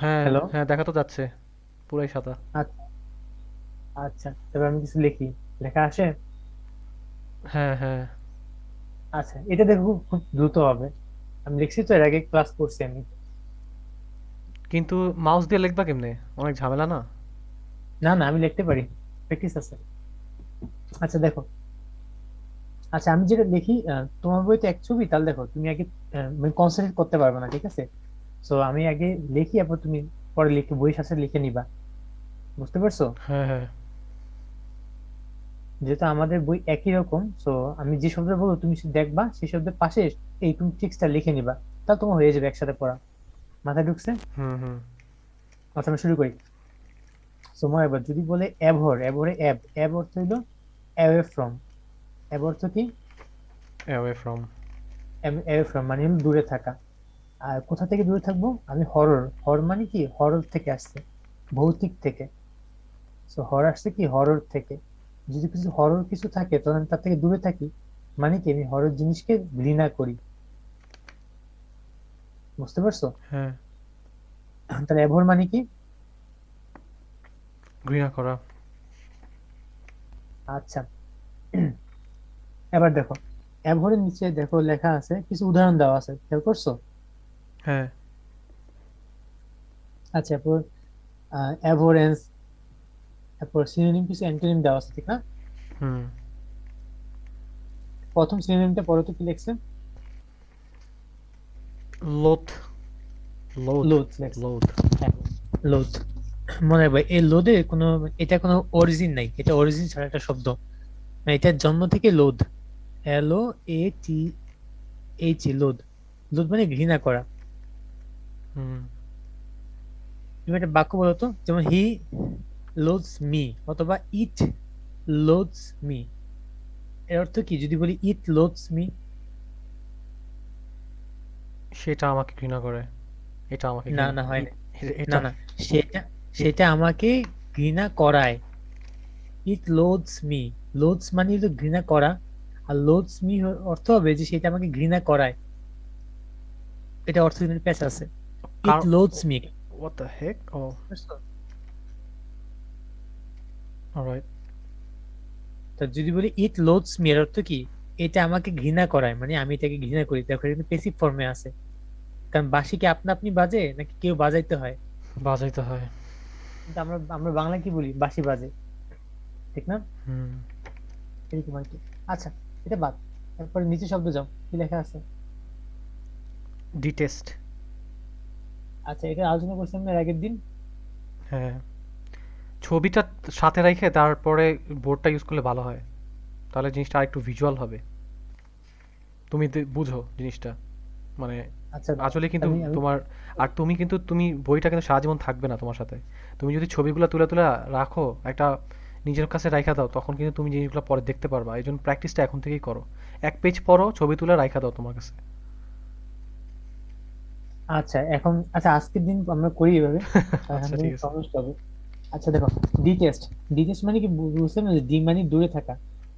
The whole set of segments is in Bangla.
হ্যাঁ হ্যালো। হ্যাঁ, দেখা তো যাচ্ছে পুরাই সাদা। আচ্ছা। আচ্ছা, তবে আমি কিছু লিখি। লেখা আসে? হ্যাঁ হ্যাঁ। আচ্ছা, এটা দেখো খুব দ্রুত হবে। আমি লিখছি তো, এর আগে ক্লাস করছি আমি। কিন্তু মাউস দিয়ে লিখবা কেমনে? অনেক ঝামেলা না? না না, আমি লিখতে পারি, প্র্যাকটিস আছে। আচ্ছা দেখো। আচ্ছা, আমি যেটা লিখি, তোমার বইতে এক ছবি, তাহলে দেখো তুমি আগে কনসেন্ট্রেট করতে পারবে না, ঠিক আছে? সো আমি আগে লিখি, এরপর তুমি পরে লিখে বই সাথে লিখে নিবা। বুঝতে পারছো? হ্যাঁ হ্যাঁ। যেহেতু আমাদের বই একই রকম, সো আমি যে শব্দ বলবো তুমি শুধু দেখবা, সেই শব্দের পাশে এই তুমি টেক্সটটা লিখে নিবা। তাহলে তোমার হয়ে যাবে একসাথে পড়া। মাথায় ঢুকছে? হুম হুম। আচ্ছা, আমি শুরু করি। সময় এবার যদি বলে অ্যাভর, অ্যাভরে অ্যাব, অ্যাব অর্থ হইলো অ্যাওয়ে ফ্রম। অ্যাব অর্থ কি? Away from. অ্যাওয়ে ফ্রম মানে হলো দূরে থাকা। আর কোথা থেকে দূরে থাকবো? আমি হরর, হর মানে কি, হরর থেকে আসছে, ভৌতিক থেকে। তো হর আসছে কি, হরর থেকে। যদি কিছু হরর কিছু থাকে তখন আমি তার থেকে দূরে থাকি, মানে কি আমি হরর জিনিসকে ঘৃণা করি। বুঝতে পারছো? হ্যাঁ। তাহলে অ্যাভর মানে কি? ঘৃণা করা। আচ্ছা। এবার দেখো, অ্যাভরের নিচে দেখো লেখা আছে, কিছু উদাহরণ দেওয়া আছে, খেয়াল করছো? হ্যাঁ। আচ্ছা, এরপর অ্যাভোরেন্স, তারপর সিনোনিম কিছু অ্যান্টোনিম দেওয়া আছে, ঠিক না? হুম। প্রথম সিনোনিমটা পড়ো তো, কি লিখছে? লোথ। লোথ। লোথ লেখছে। লোথ। হ্যাঁ, লোথ। মনে রাখবে, এই লোধে কোনো, এটা কোনো অরিজিন নাই, এটা অরিজিন ছাড়া একটা শব্দ। মানে এটার জন্ম থেকে লোধ, LOATH, লোধ। লোধ মানে ঘৃণা করা। হুম। তুমি একটা বাক্য বলো তো, যেমন হি লোভস মি, অথবা ইট লোভস মি। এর অর্থ কি যদি বলি ইট লোভস মি? সেটা আমাকে ঘৃণা করে। এটা আমাকে না ঘৃণা না, হয় না। না এটা না, সেটা এ- সেটা আমাকে ঘৃণা করায়। ইট লোভস মি, লোভস মানে হলো ঘৃণা করা। আর লোভস মি অর্থ হবে যে সেটা আমাকে ঘৃণা করায়। এটা অর্থ কিন্তু প্যাচ আছে। It car loves me. What the heck oh alright. তো যদি বলি ইট লোভস মি, এর অর্থ কি, এটা আমাকে ঘৃণা করায়, মানে আমি এটাকে ঘৃণা করি। দেখো, এটা কিন্তু পেসিভ ফর্মে আছে। কারণ বাঁশি কি আপনা আপনি বাজে, নাকি কেউ বাজাইতে হয়? বাজাইতে হয়। কিন্তু আমরা আমরা বাংলা কি বলি, বাঁশি বাজে, ঠিক না? হুম। এরকম আর কি। আচ্ছা, এটা বাদ। তারপরে নিচে শব্দ যাও, কি লেখা আছে? ডিটেস্ট। আচ্ছা, এটা আলোচনা করছিলাম না এর আগের দিন। হ্যাঁ। ছবিটা সাথে রেখে তারপরে বোর্ডটা ইউজ করলে ভালো হয়, তাহলে জিনিসটা আরেকটু ভিজুয়াল হবে। তুমি বুঝো জিনিসটা, মানে আচ্ছা দাঁড়াও, আসলে কিন্তু আমি আমি তোমার, আর তুমি কিন্তু তুমি বইটা কিন্তু সারা জীবন থাকবে না তোমার সাথে। তুমি যদি ছবিগুলো তুলে তুলে রাখো একটা, নিজের কাছে রাখা দাও, তখন কিন্তু তুমি জিনিসগুলো পরে দেখতে পারবা। এই জন্য প্র্যাকটিসটা এখন থেকেই করো। এক পেজ পড়ো, ছবি তুলে রাখা দাও তোমার কাছে। আচ্ছা এখন, আচ্ছা আজকের দিন আমরা করি এভাবে, এখান আচ্ছা থেকে ঠিক আছে। সহজ হবে। আচ্ছা দেখো, ডি টেস্ট। ডি টেস্ট মানে কি, বুঝতে না? ডি মানে দূরে থাকা।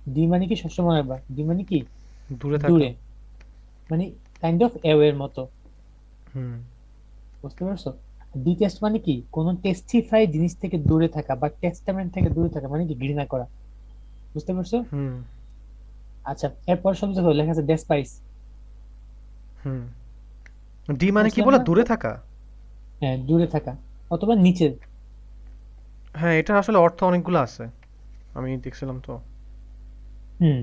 ডি মানে কি, সবসময় রাখবা, ডি মানে কি, দূরে থাকা। দূরে, মানে কাইন্ড অফ অ্যাওয়ের মতো। হুম বুঝতে পারছো? ডিটেস্ট মানে কি, কোন টেস্টিফাই জিনিস থেকে দূরে থাকা, বা টেস্টামেন্ট থেকে দূরে থাকা, মানে কি ঘৃণা করা। বুঝতে পারছো? হুম আচ্ছা, এরপর শব্দ দেখো, লেখা আছে ডেসপাইস। হুম। ডি মানে কি পড়ছিলাম বলে, না? দূরে থাকা? হ্যাঁ, দূরে থাকা, অথবা নিচে। হ্যাঁ, এটা আসলে অর্থ অনেকগুলো আছে, আমি দেখছিলাম তো। হুম।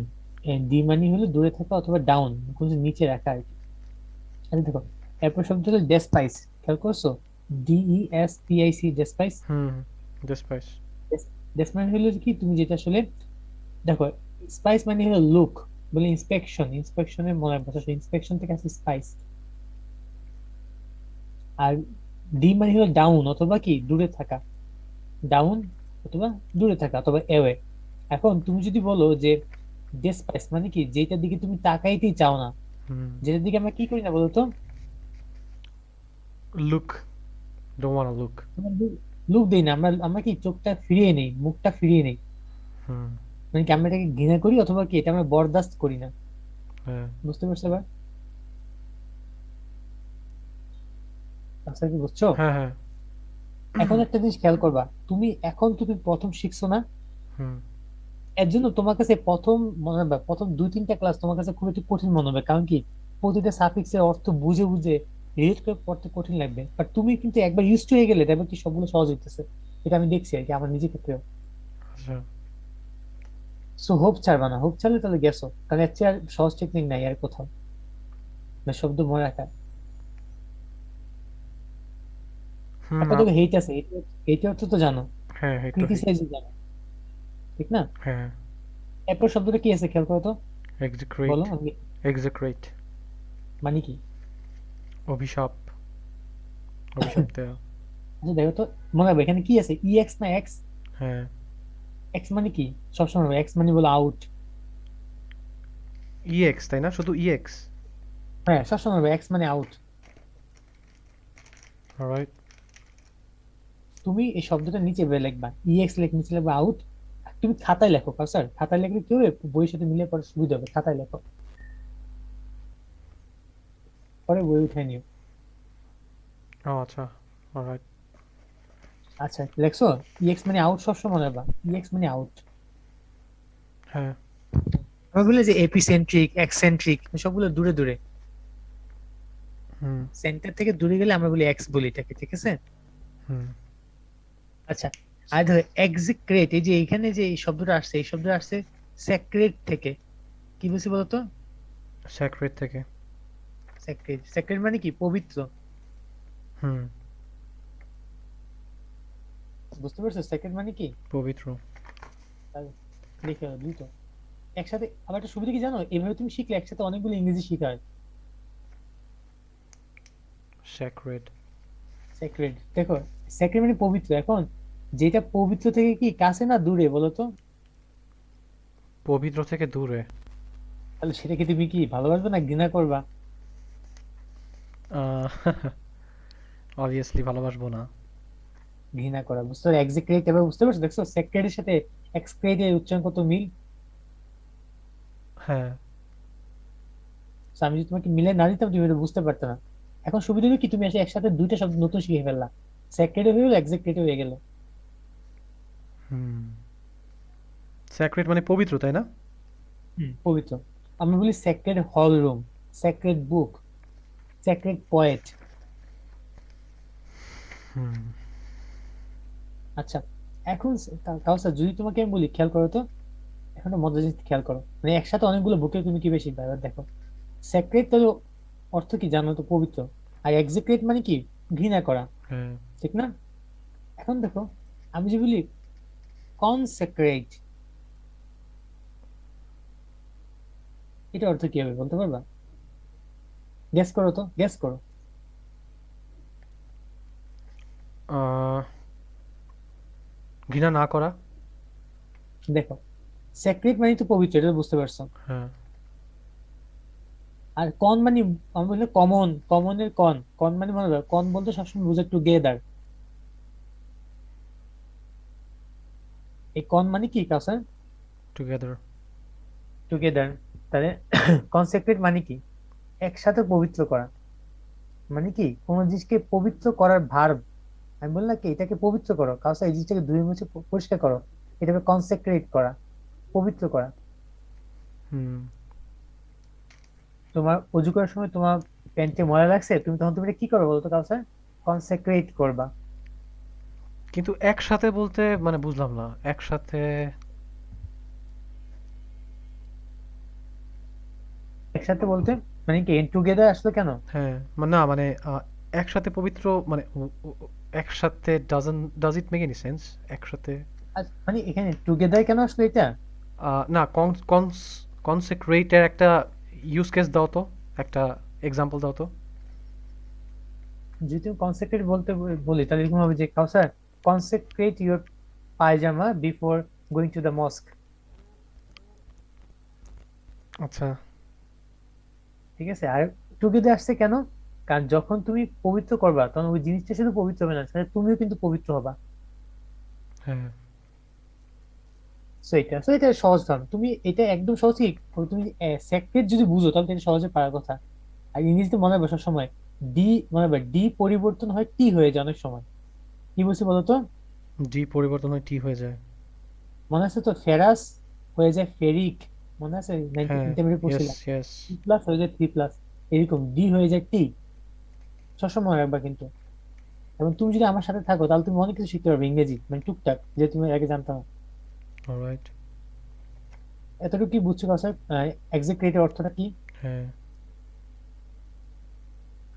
ডি মানে হলো দূরে থাকা, অথবা ডাউন, কোনো কিছু নিচে রাখা আর কি। আচ্ছা দেখো, এরপর শব্দ হলো ডেসপাইস। খেয়াল করছো? DESPIC, ডেসপাইস। হুম। ডিসপাইস। ডেসপাইস হলো কি, তুমি যেটা আসলে দেখো, স্পাইস মানে হলো লুক, বলে ইন্সপেকশন, ইন্সপেকশনের মনে ভাষা, ইন্সপেকশন থেকে আসছে স্পাইস। আর ডি মানে হলো ডাউন, অথবা কি দূরে থাকা। ডাউন, অথবা দূরে থাকা, অথবা এওয়ে। এখন তুমি যদি বলো যে ডেসপাইস মানে কি, যেটার দিকে তুমি তাকাইতেই চাও না, হুম। যেটার দিকে আমরা কি করি না বলতো, লুক। Don't ওয়ান্না look. আমরা লুক দেই না, আমরা আমরা কি চোখটা ফিরিয়ে নেই, মুখটা ফিরিয়ে নেই। হুম। মানে কি আমরা এটাকে ঘৃণা করি, অথবা কি এটা আমরা বরদাস্ত করি না। হ্যাঁ। বুঝতে পারছো এবার? আচ্ছা, কি বুঝছো? হ্যাঁ হ্যাঁ। এখন একটা জিনিস খেয়াল করবা, তুমি প্রথম শিখছো না, হুম। এর জন্য তোমার কাছে প্রথম মনে হবে, প্রথম 2-3টা ক্লাস তোমার কাছে খুব একটু কঠিন মনে হবে, কারণ কি প্রতিটা সাফিক্সের অর্থ বুঝে বুঝে রিলেট করে পড়তে কঠিন লাগবে। বাট তুমি কিন্তু একবার ইউজ হয়ে গেলে দেখবে কি সবগুলো সহজ হইতেছে। এটা আমি দেখছি আর কি আমার নিজের ক্ষেত্রেও। আচ্ছা। সো হোপ ছাড়বা না, হোপ ছাড়লে তাহলে গেছো, কারণ এর চেয়ে আর সহজ টেকনিক নাই আর কোথাও, মানে শব্দ মনে রাখা। হুম। তারপর দেখো হেইট আছে, এইটা অর্থ তো জানো, হ্যাঁ, এই তো হিট। ক্রিটিসাইজ জানো, ঠিক না? হ্যাঁ। এরপর শব্দটা কি আছে খেয়াল করো তো, এক্সিক্রেট। বলো আমি, এক্সিক্রেট। মানে কি? অভিশাপ। অভিশাপ দেয়া। আচ্ছা দেখো তো, মনে হবে এখানে কি আছে, ই এক্স না এক্স? হ্যাঁ। এক্স মানে কি? সবসময় এক্স মানে বলো আউট। ইএক্স তাই না, শুধু ইএক্স? হ্যাঁ সবসময় এক্স মানে আউট। অলরাইট। তুমি এই শব্দটা নিচে বের লিখবা, ই এক্স লিখে নিচে লিখবা আউট। তুমি খাতায় লেখো স্যার, খাতায় লিখলে কি হবে, বইয়ের সাথে মিলে পড়া সুবিধা হবে, খাতায় লেখো, পরে বই উঠে নিও। ও আচ্ছা। অলরাইট। আচ্ছা লেখছো, ই এক্স মানে আউট, সবসময় মনে রাখবা, ই এক্স মানে আউট। হ্যাঁ। আমরা বলি যে এপিসেন্ট্রিক, এক্সেন্ট্রিক, সবগুলো দূরে দূরে, হুম। সেন্টার থেকে দূরে গেলে আমরা বলি এক্স বলি এটাকে, ঠিক আছে? হুম। আচ্ছা, আর ধরো এক্সিক্রেট, এই যে এখানে যে এই শব্দটা আসছে, এই শব্দটা আসছে সেক্রেট থেকে। কি বলছি বলতো? স্যাক্রেড থেকে। সেক্রেট, সেক্রেট মানে কি, পবিত্র। হুম। বুঝতে পারছো সেক্রেট মানে কি? পবিত্র। তাহলে লিখে দিই তো একসাথে। আবার একটা সুবিধা কি জানো, এভাবে তুমি শিখলে একসাথে অনেকগুলো ইংরেজি শিখা হয়। স্যাক্রেড। সেক্রেট দেখো, সেক্রেট মানে পবিত্র। এখন যেটা পবিত্র থেকে কি কাছে না দূরে বলো তো? পবিত্র থেকে দূরে। তাহলে সেটাকে তুমি কি ভালোবাসবে না ঘৃণা করবা? অবভিয়াসলি ভালোবাসবো না। ঘৃণা করা, বুঝতে পারছো? এক্সিক্রেট এবার বুঝতে পারছো, দেখছো সেক্রেটের সাথে এক্সক্রেট এর উচ্চারণ কত মিল। হ্যাঁ। So, আমি যদি তোমাকে মিলে না দিতাম তুমি এটা বুঝতে পারতে না। এখন সুবিধা হলো কি, তুমি এসে একসাথে দুইটা শব্দ নতুন শিখে ফেললা, সেক্রেট হয়ে গেল, এক্সিক্রেট হয়ে গেল। হুম। স্যাক্রেড মানে পবিত্র তাই না? পবিত্র। আমরা বলি সেক্রেট হল রুম, সেক্রেট বুক, সেক্রেট পয়েট। হুম। আচ্ছা, এখন তাও স্যার যদি তোমাকে আমি বলি, খেয়াল করো তো, এখন একটা মজার জিনিস খেয়াল করো, মানে একসাথে অনেকগুলো বুকে তুমি কি বেশি এবার দেখো, সেক্রেট তো অর্থ কি জানো তো, পবিত্র। আর এক্সিক্রেট মানে কি, ঘৃণা করা, হ্যাঁ। ঠিক না? এখন দেখো, আমি যে বলি কনসেক্রেট, এটা অর্থ কি হবে বলতে পারবা? গেস করো তো, গেস করো। আহ, ঘৃণা না করা। দেখো, সেক্রেট মানে তো পবিত্র, এটা তো বুঝতে পারছো। হ্যাঁ। আর কন মানে, আমি বললে কমন, কমনের কন, কন মানে মনে রাখো, কন বলতে সবসময় বুঝে টুগেদার। এই কন মানে কি কাছে, টুগেদার। টুগেদার। তাহলে কনসেক্রেট মানে কি, একসাথে পবিত্র করা, মানে কি কোন জিনিসকে পবিত্র করার ভার্ব। আমি বললাম কি এটাকে পবিত্র করো, কাউকে এই জিনিসটাকে ধুয়ে মুছে পরিষ্কার করো, এটাকে কনসেক্রেট করা, পবিত্র করা। হুম। তোমার অজু করার সময় তোমার প্যান্টে ময়লা লাগছে, তুমি এটা কি করো বলো তো কাউকে? কনসেক্রেট করবা। কিন্তু একসাথে বলতে মানে বুঝলাম না একসাথে। একসাথে বলতে মানে কি, টুগেদার আসলো কেন? হ্যাঁ, মানে না মানে একসাথে পবিত্র মানে একসাথে does it make any sense? একসাথে। মানে এখানে টুগেদার কেন আসলো এটা? না, কনসেক্রেটের একটা ইউজ কেস দাও তো, একটা এক্সাম্পল দাও তো। যদি তুমি কনসেক্রেট বলতে বলি তাহলে এরকম হবে যে, Kawsar consecrate your pyjama before going to the mosque. আচ্ছা। ঠিক আছে? আর টুগেদার আসছে কেন? কারণ যখন তুমি পবিত্র করবা তখন ওই জিনিসটা শুধু পবিত্র হবে না, সাথে তুমিও কিন্তু পবিত্র হবা। হ্যাঁ। তো এটা সহজ ধারণা, তুমি এটা একদম সহজ কি, তুমি সেক্রেট যদি বুঝো তাহলে এটা সহজে পারার কথা। আর ইংরেজিতে মনে হবে সবসময় ডি, মনে হবে ডি পরিবর্তন হয় টি হয়ে যায় অনেক সময়। কি বলছি বলো তো? ডি পরিবর্তন হয়ে টি হয়ে যায়। মনে আছে তো, ফেরাস হয়ে যায় ফেরিক, মনে আছে হ্যাঁ, ইন্টারমিডিয়েট ইয়েস পড়ছিলাম। ইয়েস। টু প্লাস হয়ে যায় থ্রি প্লাস, এরকম ডি হয়ে যায় টি। সবসময় মনে রাখবা কিন্তু। এবং তুমি যদি আমার সাথে থাকো তাহলে তুমি অনেক কিছু শিখতে পারবে ইংরেজি, মানে টুকটাক, যে তুমি আগে জানতাম না। অলরাইট। এতটুকু কি বুঝছো স্যার? এক্সিকিউটিভ অর্থটা কি? হ্যাঁ।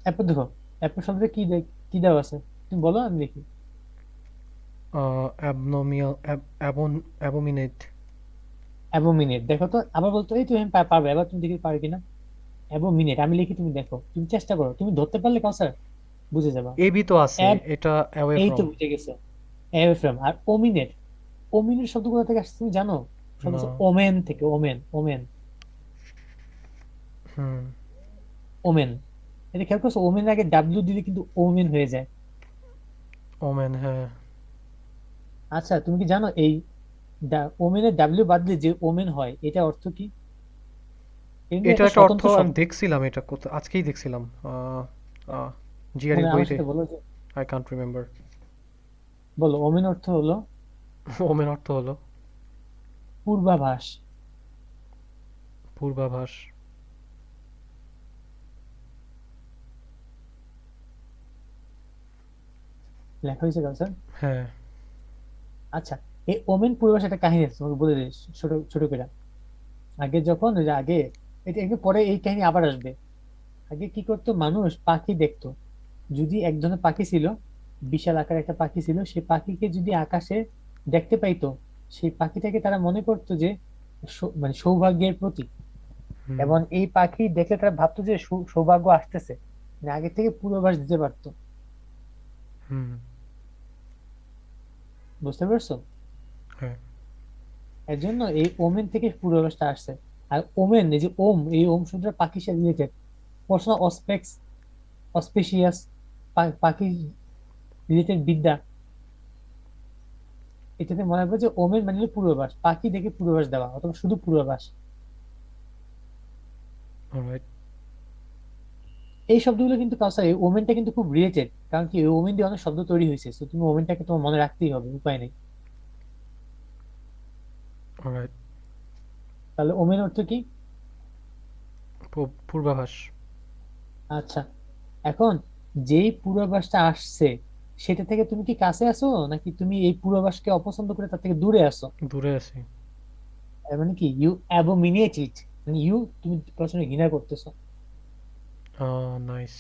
এরপর দেখো, এরপর শব্দটা কি কি দেওয়া আছে, তুমি বলো আমি দেখি। অ্যাবনমিয়াল, অ্যাবোমিনেট। অ্যাবোমিনেট, দেখো তো আবার বলতো, এই তুমি পারবে, এবার তুমি দেখি পারবে কিনা। অ্যাবোমিনেট আমি লিখি, তুমি দেখো, তুমি চেষ্টা করো, তুমি ধরতে পারলে স্যার বুঝে যাবা। এবি তো আছে, অ্যাব, এটা অ্যাওয়ে এই তো ফ্রম। বুঝে গেছো। অ্যাওয়ে। আর ওমিনেট, ওমিনের শব্দ কোথা থেকে আসছে তুমি জানো? শব্দ না। হচ্ছে ওমেন থেকে, ওমেন, ওমেন, হুম। ওমেন। এটা খেয়াল করছো, ওমেন আগে ডাব্লিউ দিলে কিন্তু ওমেন হয়ে যায়। ওমেন, হ্যাঁ। আচ্ছা তুমি কি জানো এই ওমেনের ডাব্লিউ বাদ দিয়ে যে ওমেন হয় এটা অর্থ কি? এটা কিন্তু এটার একটা একটা অর্থ স্বতন্ত্র আমি শব্দ। দেখছিলাম, এটা কোথায় আজকেই দেখছিলাম। জিআরই মনে আমার বইতে। সাথে বলো যে, আই কান্ট রিমেম্বার। বলো ওমেন অর্থ হলো ওমেন অর্থ হলো পূর্বাভাস। পূর্বাভাস। লেখা হয়েছে স্যার। হ্যাঁ। আচ্ছা, এই ওমেন পূর্বাভাস একটা কাহিনী আছে, তোমাকে বলে দিই ছোট ছোট করে। আগে যখন ওই যে আগে, এটা একটু পরে এই কাহিনী আবার আসবে। আগে কি করতো, মানুষ পাখি দেখতো। যদি এক ধরনের পাখি ছিল, বিশাল আকার একটা পাখি ছিল, সেই পাখিকে যদি আকাশে দেখতে পাইতো, সেই পাখিটাকে তারা মনে করতো যে মানে সৌভাগ্যের প্রতীক। হুম। এবং এই পাখি দেখলে তারা ভাবতো যে সৌভাগ্য আসতেছে, মানে আগে থেকে পূর্বাভাস দিতে পারতো। হুম। বুঝতে পারছো? হ্যাঁ। এর জন্য এই ওমেন থেকে পূর্বাভাসটা আসছে। আর ওমেন, এই যে ওম, এই ওম শব্দটা পাখির সাথে রিলেটেড। পড়ছো না অস্পেক্স, অস্পেশিয়াস, পাখি রিলেটেড বিদ্যা। এটাতে মনে হবে যে ওমেন মানে হলো পূর্বাভাস, পাখি দেখে পূর্বাভাস দেওয়া অথবা শুধু পূর্বাভাস। অলরাইট। এই শব্দগুলো কিন্তু কাউসার, এই ওমেনটা কিন্তু খুব রিলেটেড, কারণ কি এই ওমেন দিয়ে অনেক শব্দ তৈরি হয়েছে, তো তুমি ওমেনটাকে তোমার মনে রাখতেই হবে, উপায় নেই। অলরাইট। তাহলে ওমেন অর্থ কি? পূর্বাভাস। আচ্ছা, এখন যেই পূর্বাভাসটা আসছে সেটা থেকে তুমি কি কাছে আছো, নাকি তুমি এই পূর্বাভাসকে অপছন্দ করে তার থেকে দূরে আছো? দূরে আছি। মানে কি ইউ অ্যাবোমিনেট ইট, মানে ইউ, তুমি প্রশ্ন ঘৃণা করতেছো। Nice.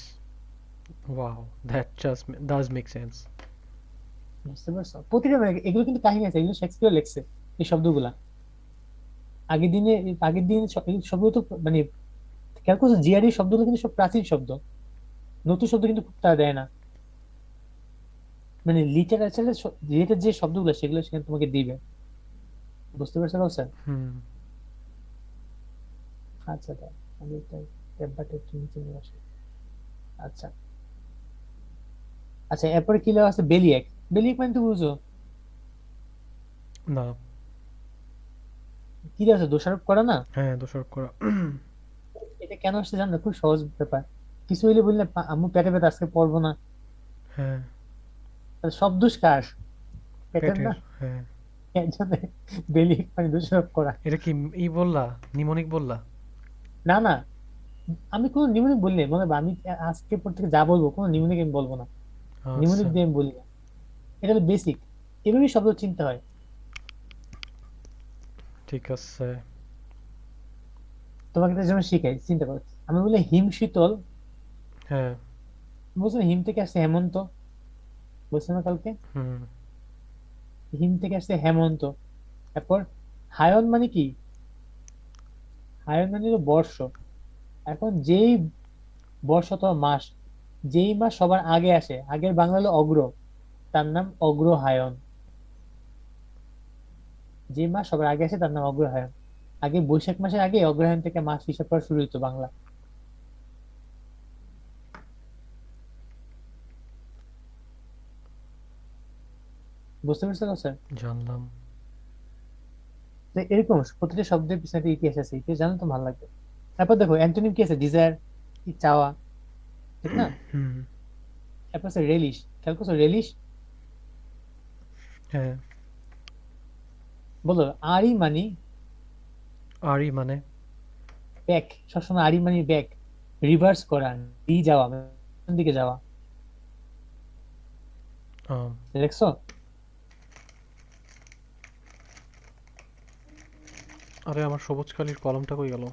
Wow, that just does make sense. বুঝতে পারছো? প্রতিটা এগুলো কিন্তু কাহিনী আছে, এগুলো শেক্সপিয়ার লেখছে এই শব্দগুলা। আগের দিনে, আগের দিন এই শব্দগুলো তো মানে, খেয়াল করছো জিআরই শব্দগুলো কিন্তু সব প্রাচীন শব্দ, নতুন শব্দ কিন্তু খুব তারা দেয় না। মানে লিটারেচারের রিলেটেড যে শব্দগুলো সেগুলো সেখানে তোমাকে দিবে। বুঝতে পারছো স্যার? হুম। আচ্ছা তাই, আমি একটা টেম্পারটা একটু নিচে নিয়ে আসি। আচ্ছা, আচ্ছা এরপরে কি লেখা আছে, বেলিয়েক। বেলিয়েক মানে তো বুঝো, না। কি লেখা আছে, দোষারোপ করা না? হ্যাঁ, দোষারোপ করা। এটা কেন আসছে জানো? খুব সহজ ব্যাপার। কিছু হইলে বললে, আম্মু পেটে ব্যথা আজকে পড়বো না, হ্যাঁ। তাহলে সব দোষ কার? পেটের না? পেটের। হ্যাঁ। এর জন্য বেলিয়েক মানে দোষারোপ করা। এটা কি বললা? নিমোনিক বললা? না না, আমি কোনো নিউমোনিক বলিনি, মনে হয় আমি আজকে পর থেকে যা বলবো কোনো নিউমোনিক আমি বলবো না। নিউমোনিক আচ্ছা। দিয়ে আমি বলি না, এটা হলো বেসিক, এভাবেই শব্দ চিনতে হয়। ঠিক আছে। তোমাকে তার জন্য শিখাই, চিন্তা করো। আমি বলি হিম শীতল, হ্যাঁ। বুঝছো? হিম থেকে আসছে হেমন্ত, বুঝছো না কালকে? হুম। হিম থেকে আসছে হেমন্ত। তারপর হায়ন মানে কি? হায়ন মানে হলো বর্ষ। এখন যেই বর্ষ অথবা মাস, যেই মাস সবার আগে আসে, আগের বাংলা হলো অগ্র, তার নাম অগ্রহায়ণ। যে মাস সবার আগে আসে তার নাম অগ্রহায়ণ। আগে বৈশাখ মাসের আগে অগ্রহায়ণ থেকে মাস হিসাব করা শুরু হতো বাংলা। বুঝতে পারছো স্যার? জানলাম। তো এরকম প্রতিটা শব্দের পিছনে একটা ইতিহাস আছে, ইতিহাস জানো তো ভালো লাগবে। তারপর দেখো অ্যান্টোনিম কি আছে, ডিজায়ার, কি চাওয়া, ঠিক না? হুম। তারপর আছে রেলিশ, খেয়াল করছো রেলিশ? হ্যাঁ। বলো আরি মানি আরই মানে? ব্যাক, সবসময় আরি মানি ব্যাক, রিভার্স করা, দিয়ে যাওয়া, মানে কোন দিকে যাওয়া, আম, দেখছো? আরে আমার সবুজ কালির কলমটা কই গেল?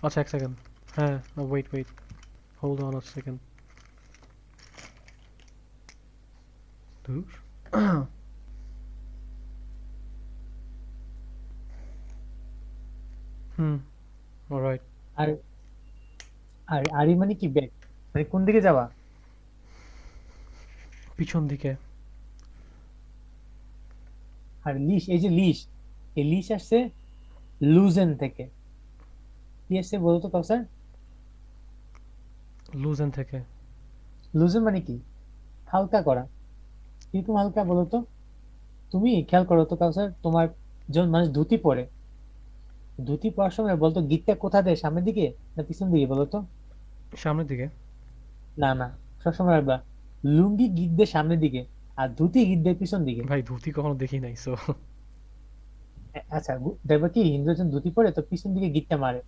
আচ্ছা, এক সেকেন্ড। হ্যাঁ, wait wait, hold on a second. ধুর। Hmm, alright. আর আর আরি মানে কি ব্যাক, মানে কোন দিকে যাওয়া। পিছন দিকে। আর লিশ, এই যে লিশ, এই লিশ আসছে লুজেন থেকে। কি আসছে বলতো কাউসার? লুজেন থেকে। লুজেন মানে কি? হালকা করা। কিরকম হালকা বলো তো? তুমি খেয়াল করো তো কাউসার, তোমার যখন মানুষ ধুতি পরে, ধুতি পরার সময় বলতো গিঁটটা কোথা দেয়, সামনের দিকে না পিছন দিকে বলো তো? সামনের দিকে। না না, সবসময় রাখবা লুঙ্গি গিঁট দেয় সামনের দিকে, আর ধুতি গিঁট দেয় পিছন দিকে। ভাই ধুতি কখনো দেখি নাই, সো। আচ্ছা, দেখবে কি হিন্দু যখন ধুতি পরে তো পিছন দিকে গিঁটটা মারে,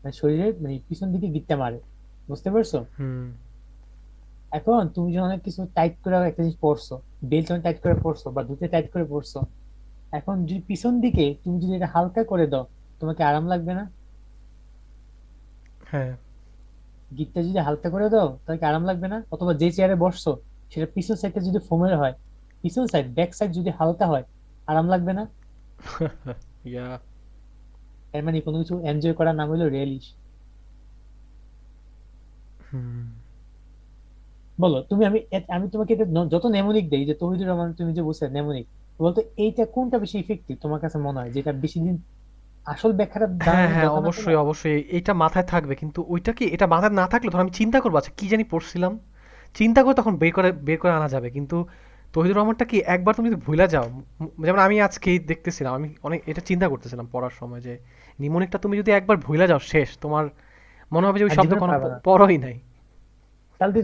মানে শরীরের মানে পিছন দিকে গিঁটটা মারে, বুঝতে পারছো? হুম। এখন তুমি যখন অনেক কিছু টাইট করে একটা জিনিস পরছো, বেল্ট যখন টাইট করে পরছো বা ধুতি টাইট করে পরছো, এখন যদি পিছন দিকে তুমি যদি এটা হালকা করে দাও, তোমাকে আরাম লাগবে না? হ্যাঁ। গিটটা যদি হালকা করে দাও তাহলে কি আরাম লাগবে না? অথবা যে চেয়ারে বসছো সেটা পিছন সাইডটা যদি ফোমের হয়, পিছন সাইড ব্যাক সাইড যদি হালকা হয়, আরাম লাগবে না? ইয়া। এর মানে কোনো কিছু এনজয় করার নাম হলো রিয়েলিশ। হুম। বলো তুমি, আমি তোমাকে এটা যত নেমোনিক দেই, যে তৌহিদুর রহমান তুমি যে বলছো নেমোনিক, বলতো এইটা কোনটা বেশি ইফেক্টিভ তোমার কাছে মনে হয়, যেটা বেশি দিন আসল ব্যাখ্যাটা হ্যাঁ দাঁড়ানোর হ্যাঁ, দরকার না অবশ্যই তোমার? অবশ্যই এইটা মাথায় থাকবে, কিন্তু ওইটা কি, এটা মাথায় না থাকলে ধর আমি চিন্তা করবো আচ্ছা কি জানি পড়ছিলাম, চিন্তা করে তখন বের করে আনা যাবে, কিন্তু তহিদুর রহমানটা কি একবার তুমি যদি ভুলে যাও, যেমন আমি আজকেই দেখতেছিলাম, আমি অনেক এটা চিন্তা করতেছিলাম পড়ার সময় যে নিমোনিকটা তুমি যদি একবার ভুলে যাও শেষ, তোমার মনে হবে যে ওই আর শব্দ জীবনে কোনো পারবে না। পরই নাই। তাহলে তো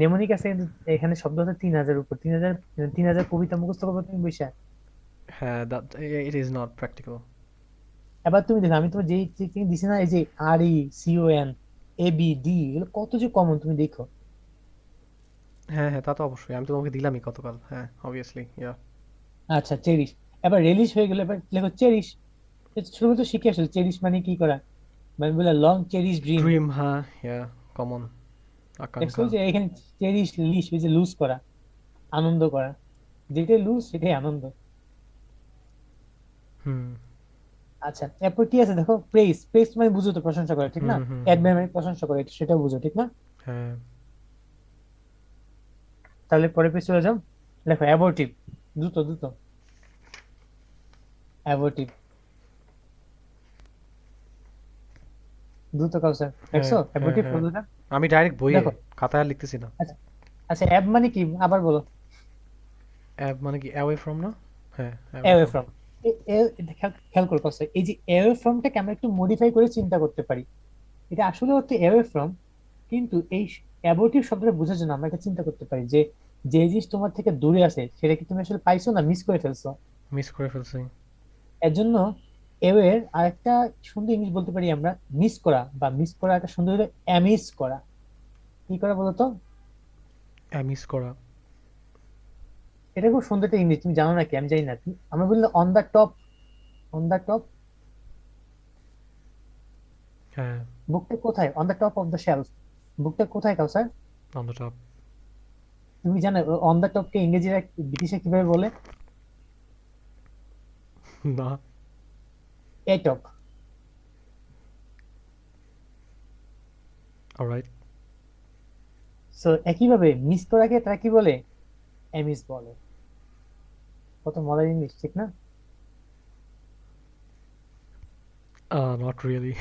নেমোনিক আছে কিন্তু, এখানে শব্দ আছে 3,000 উপর, 3,000, 3,000 কবিতা মুখস্থ করবে তুমি বসে। হ্যাঁ, ইট ইজ নট প্র্যাকটিক্যাল। এবার তুমি দেখো, আমি তোমার যেই দিছি না, এই যে আর ই, সিওএন, এ বি ডি, এগুলো কত যে কমন তুমি দেখো। হ্যাঁ হ্যাঁ, তা তো অবশ্যই, আমি তো তোমাকে দিলামই গতকাল, হ্যাঁ অবভিয়াসলি, ইয়া। আচ্ছা চেরিশ, এবার রেলিশ হয়ে গেলে এবার লেখো চেরিশ। শুরু তো শিখে আসলে চেরিশ মানে কি করা, মানে বলে লং চেরিশ ড্রিম। ড্রিম, হ্যাঁ, ইয়া, কমন। দেখছো আকাঙ্ক্ষা। যে এখানে চেরিশ লিশ, ওই যে লুজ করা, আনন্দ করা, যেটাই লুজ সেটাই আনন্দ। হুম আচ্ছা এরপর কি আছে দেখো, প্রেস, প্রেস মানে বুঝো তো প্রশংসা করে, ঠিক না? হুম হুম হুম। অ্যাডমায়ার মানে প্রশংসা করে, সেটাও বুঝো, ঠিক না? হ্যাঁ। তাহলে পরে পেজ চলে যাও, দেখো অ্যাবর্টিভ, দ্রুত দ্রুত, অ্যাবর্টিভ, দ্রুত কাউসার, হ্যাঁ দেখছো হ্যাঁ অ্যাবর্টিভ হ্যাঁ, শব্দটা? আমি ডাইরেক্ট বইয়ে, দেখো, খাতায় আর লিখতেছি না। আচ্ছা আচ্ছা, অ্যাব মানে কি আবার বলো? অ্যাব মানে কি অ্যাওয়ে ফ্রম না? হ্যাঁ, অ্যাওয়ে অ্যাওয়ে ফ্রম। ফ্রম। খেয়াল করো কাউসার, এই যে অ্যাওয়ে ফ্রমটাকে আমরা একটু মডিফাই করে চিন্তা করতে পারি। এটা আসলে হচ্ছে অ্যাওয়ে ফ্রম, কিন্তু এই অ্যাবর্টিভ শব্দটা বোঝার জন্য আমরা একটা চিন্তা করতে পারি যে যে জিনিস তোমার থেকে দূরে আছে সেটা কি তুমি আসলে পাইছো না মিস করে ফেলছো। মিস করে ফেলছি। এর জন্য এর আরেকটা সুন্দর ইংলিশ বলতে পারি আমরা, মিস করা, বা মিস করা একটা সুন্দর হলো অ্যামিস করা। কি করা বলতো? মিস করা। এটা খুব সুন্দর একটা ইংলিশ, তুমি জানো নাকি আমি জানি না, আমরা বললাম on the top, on the top, হ্যাঁ। বুকটা কোথায়, on the top of the shelf, বুকটা কোথায় কাউসার? On the top. তুমি জানো অন দা টপকে ইংরেজিরা ব্রিটিশে কিভাবে বলে? না। এ টপ। অলরাইট। সো একইভাবে মিস করাকে তারা কি বলে? অ্যামিস বলে। কত মজার ইংলিশ, ঠিক না? Not really.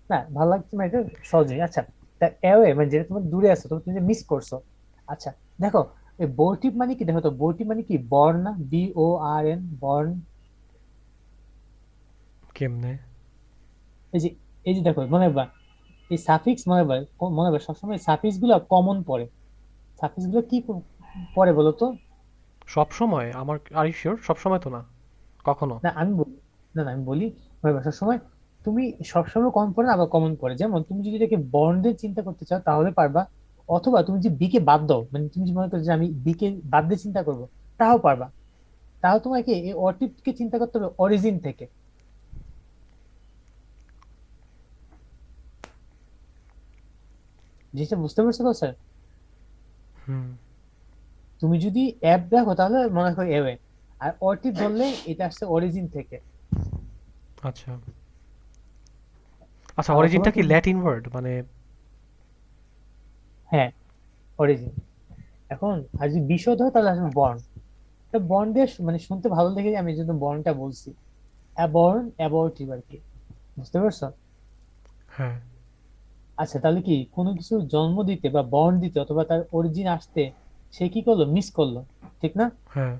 না ভালো লাগছে না এটা, সহজেই। আচ্ছা, তা অ্যাওয়ে মানে যেটা তোমার দূরে আছে, তুমি যে মিস করছো। আচ্ছা দেখো, এই বোরটিপ মানে কি, দেখো তো বোরটিপ মানে কি, বর্ন না, BORN, বর্ন। কেমনে? এই যে, এই যে দেখো মনে রাখবা, এই সাফিক্স মনে রাখবা, মনে রাখবা সবসময় সাফিক্স গুলো কমন পড়ে। সাফিক্স গুলো কি পড়ে বলো তো? সব সময় আমার, আর ইউ শিওর? সব সময় তো না, কখনো। না আমি বলি, না না আমি বলি, ভাইবা সময় তুমি সবসময় কমন পড়ে না, আবার কমন পড়ে। যেমন তুমি যদি এটাকে বন্ডের চিন্তা করতে চাও তাহলে পারবা, অথবা তুমি যে বি কে বাদ দাও, মানে তুমি যদি মনে করো যে আমি বি কে বাদ দিয়ে চিন্তা করবো, তাও পারবা। তাও তোমাকে এই অটিভকে চিন্তা করতে হবে অরিজিন থেকে। জিনিসটা বুঝতে পারছো তো স্যার? হুম। তুমি যদি অ্যাপ দেখো তাহলে মনে করো এওয়ে, আর অটিভ ধরলে এটা আসছে অরিজিন থেকে। আচ্ছা আচ্ছা, আর অথবা অরিজিনটা কি তুমি, ল্যাটিন ওয়ার্ড মানে? হ্যাঁ অরিজিন। এখন আর যদি বিশদ হয় তাহলে আসলে বর্ন। বন্ডের মানে শুনতে ভালো দেখে আমি এই জন্য বর্নটা বলছি। অ্যাবর্ন অ্যাবর্টিভ আর কি। বুঝতে পারছো? হ্যাঁ। আচ্ছা তাহলে কি কোনো কিছু জন্ম দিতে বা বর্ন দিতে অথবা তার অরিজিন আসতে সে কি করলো, মিস করলো, ঠিক না? হ্যাঁ।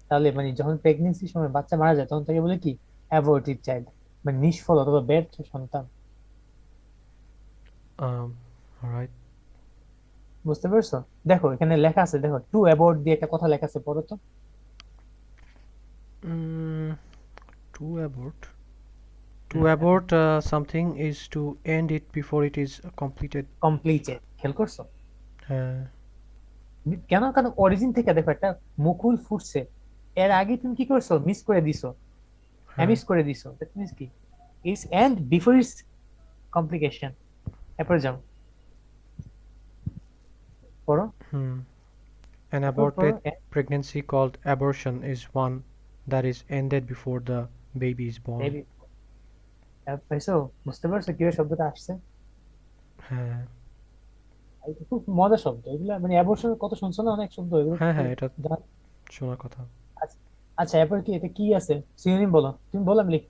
তাহলে মানে যখন প্রেগনেন্সির সময় বাচ্চা মারা যায় তখন তাকে বলে কি, অ্যাবর্টিভ চাইল্ড, মানে নিষ্ফল অথবা ব্যর্থ সন্তান। রাইট। বুঝতে পারছো? দেখো এখানে লেখা আছে, দেখো টু অ্যাবর্ট দিয়ে একটা কথা লেখা আছে, পড়ো তো। To abort, to hmm, abort something is to end it before it is completed. Completed, খেয়াল করছো? হ্যাঁ। কেন? কারণ অরিজিন থেকে দেখো একটা মুকুল ফুটছে, এর আগে তুমি কি করছো, মিস করে দিছো, হ্যাঁ। মিস করে দিছো। দ্যাট মিন্স কি, it's end before it's complication. এরপরে যাও, পড়ো। হুম। An এরপর পড়ো। aborted pregnancy called abortion is one that is ended before the baby is born. Baby, পাইছো? বুঝতে পারছো কিভাবে শব্দটা আসছে? হ্যাঁ। এটা খুব মজার শব্দ এগুলা, মানে অ্যাবর্শন কত শুনছো না অনেক শব্দ এগুলো হ্যাঁ, তো হ্যাঁ, এটা জানা- শোনার কথা। আচ্ছা। আচ্ছা, এরপর কি এটা কি আছে, সিনোনিম বলো, তুমি বলো আমি লিখি।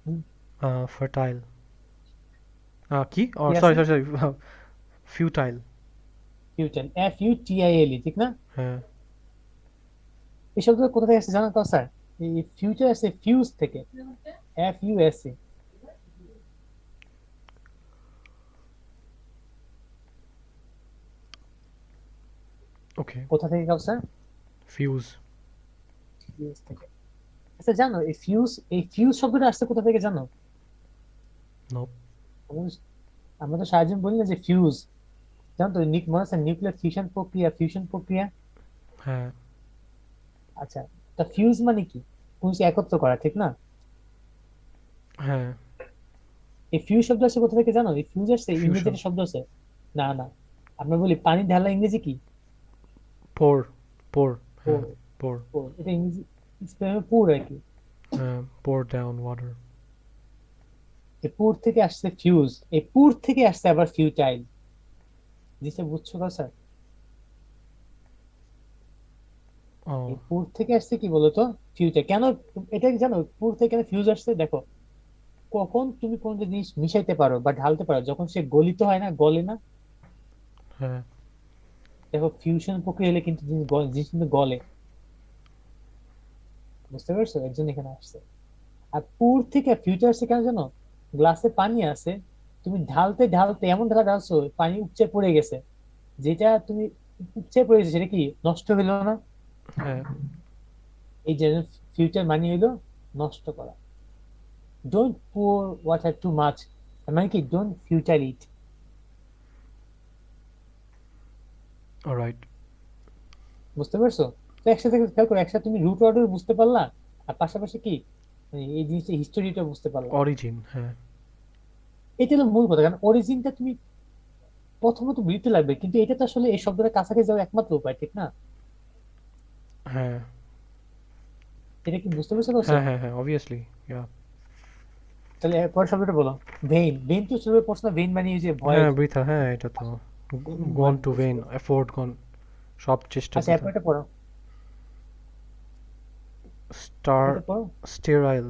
Fertile. কি? কি সরি, আছে? Sorry, sorry, futile. Future, FUTILE, ঠিক না? হ্যাঁ। এই শব্দটা কোথা থেকে আসছে জানো তো স্যার? এই ফিউচার আছে ফিউজ থেকে, FUSE। ওকে। কোথা থেকে কাউ স্যার? Fuse. ফিউজ থেকে। আচ্ছা জানো এই ফিউজ শব্দটা আসছে কোথা থেকে জানো? Nope. আমরা আমরা তো সারাদিন বলি না যে ফিউজ, জানো তো? মনে আছে নিউক্লিয়ার ফিউশন প্রক্রিয়া। হ্যাঁ। আচ্ছা, তা ফিউজ মানে কি? কোন কিছু একত্র করা, ঠিক না? হ্যাঁ। এই ফিউজ শব্দ আসছে কোথা থেকে জানো? এই ফিউজ আসছে ইংরেজি Fusion. একটা শব্দ আছে। না না, আমরা বলি পানি ঢালা, ইংরেজি কি? Pour. Pour. হ্যাঁ। পোর। Pour. পোর, এটা ইংরেজি স্পেলিং পোর আর কি। Pour down water. এই পোর থেকে আসছে ফিউজ, এই পুর থেকে আসছে আবার ফিউটাইল। জিনিসটা বুঝছো তো স্যার? এই Oh. পুর থেকে আসছে কি বলতো, ফিউচার। কেন এটা কি জানো, পুর থেকে কেন ফিউজ আসছে? দেখো, কখন তুমি কোন একটা জিনিস মিশাইতে পারো বা ঢালতে পারো, যখন সে গলিত হয় না, গলে না। হ্যাঁ। দেখো ফিউশন প্রক্রিয়া হলে কিন্তু জিনিস কিন্তু গলে। বুঝতে পারছো? এর জন্য এখানে আসছে। আর পুর থেকে ফিউচার আসছে কেন জানো? গ্লাসে পানি আছে, তুমি ঢালতে ঢালতে এমন ঢালা ঢালছো পানি উপচে পড়ে গেছে, যেটা তুমি উপচে পড়ে গেছে সেটা কি নষ্ট হইলো না? হ্যাঁ। এই যে ফিউচার মানে হইলো নষ্ট করা। Don't pour water too much, মানে কি ডোন্ট ফিউচার ইট। অলরাইট। বুঝতে পারছো? তো একসাথে খেয়াল করো, একসাথে তুমি রুট ওয়ার্ডও বুঝতে পারলা, আর পাশাপাশি কি মানে এই জিনিসটা হিস্টোরিটা বুঝতে পারলা। অরিজিন, হ্যাঁ। এটা হলো মূল কথা, কারণ অরিজিনটা তুমি প্রথমত বুঝতে লাগবে, কিন্তু এটা তো আসলে এই শব্দটা কাছাকাছি যাওয়ার একমাত্র উপায়, ঠিক না? হ্যাঁ, এটা কি বুঝতে পারছো তো হ্যাঁ, স্যার? হ্যাঁ, হ্যাঁ, অবভিয়াসলি। ইয়া। তাহলে পরের শব্দটা বলো। ভেইন, ভেইন তো ছিল প্রশ্ন, ভেইন মানে এই যে ভয়ের হ্যাঁ, জন্য। বৃথা, হ্যাঁ, এটা তো গন ভয় টু ভেইন, বুঝছো? এফোর্ট গন, সব চেষ্টা আচ্ছা বৃথা। এরপর এটা পড়ো, স্টার, এটা পড়ো। স্টেরাইল।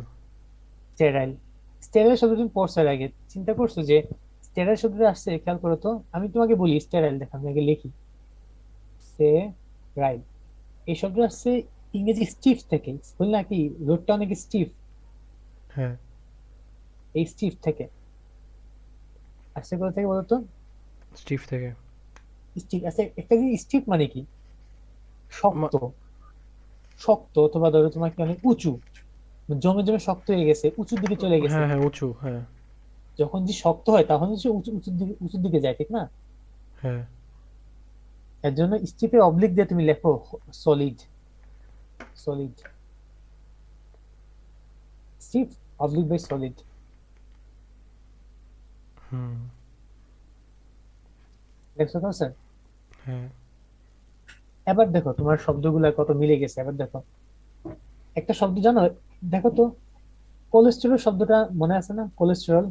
স্টেরাইল, স্টেরাইল শব্দ তুমি পড়ছো এর আগে, চিন্তা করছো যে স্টেরাইল শব্দটা আসছে? খেয়াল করো তো, আমি তোমাকে বলি স্টেরাইল, দেখো আমি আগে লিখি। স্টেরাইল, এই শব্দ আসছে ইংরেজি স্টিফ থেকে, বলি না কি রোডটা অনেক স্টিফ, হ্যাঁ। এই স্টিফ থেকে আসছে। কোথা থেকে বলতো? স্টিভ থেকে। স্টিফ আছে একটা জিনিস, স্টিফ মানে কি শক্ত, শক্ত, অথবা ধরো তোমার কি অনেক উঁচু, জমে জমে শক্ত হয়ে গেছে, উঁচুর দিকে চলে গেছে। হ্যাঁ হ্যাঁ, উঁচু, হ্যাঁ। যখন যে শক্ত হয় তখন হচ্ছে উঁচুর দিকে যায়, ঠিক না? হ্যাঁ এর জন্য স্টিপে অবলিক দিয়ে তুমি লেখো solid, solid, steep oblique by solid. হুম। দেখছো তো স্যার? হ্যাঁ এবার দেখো তোমার শব্দগুলা কত মিলে গেছে, এবার দেখো একটা শব্দ জানো, দেখো তো, কোলেস্টেরল শব্দটা মনে আছে না? Cholesterol,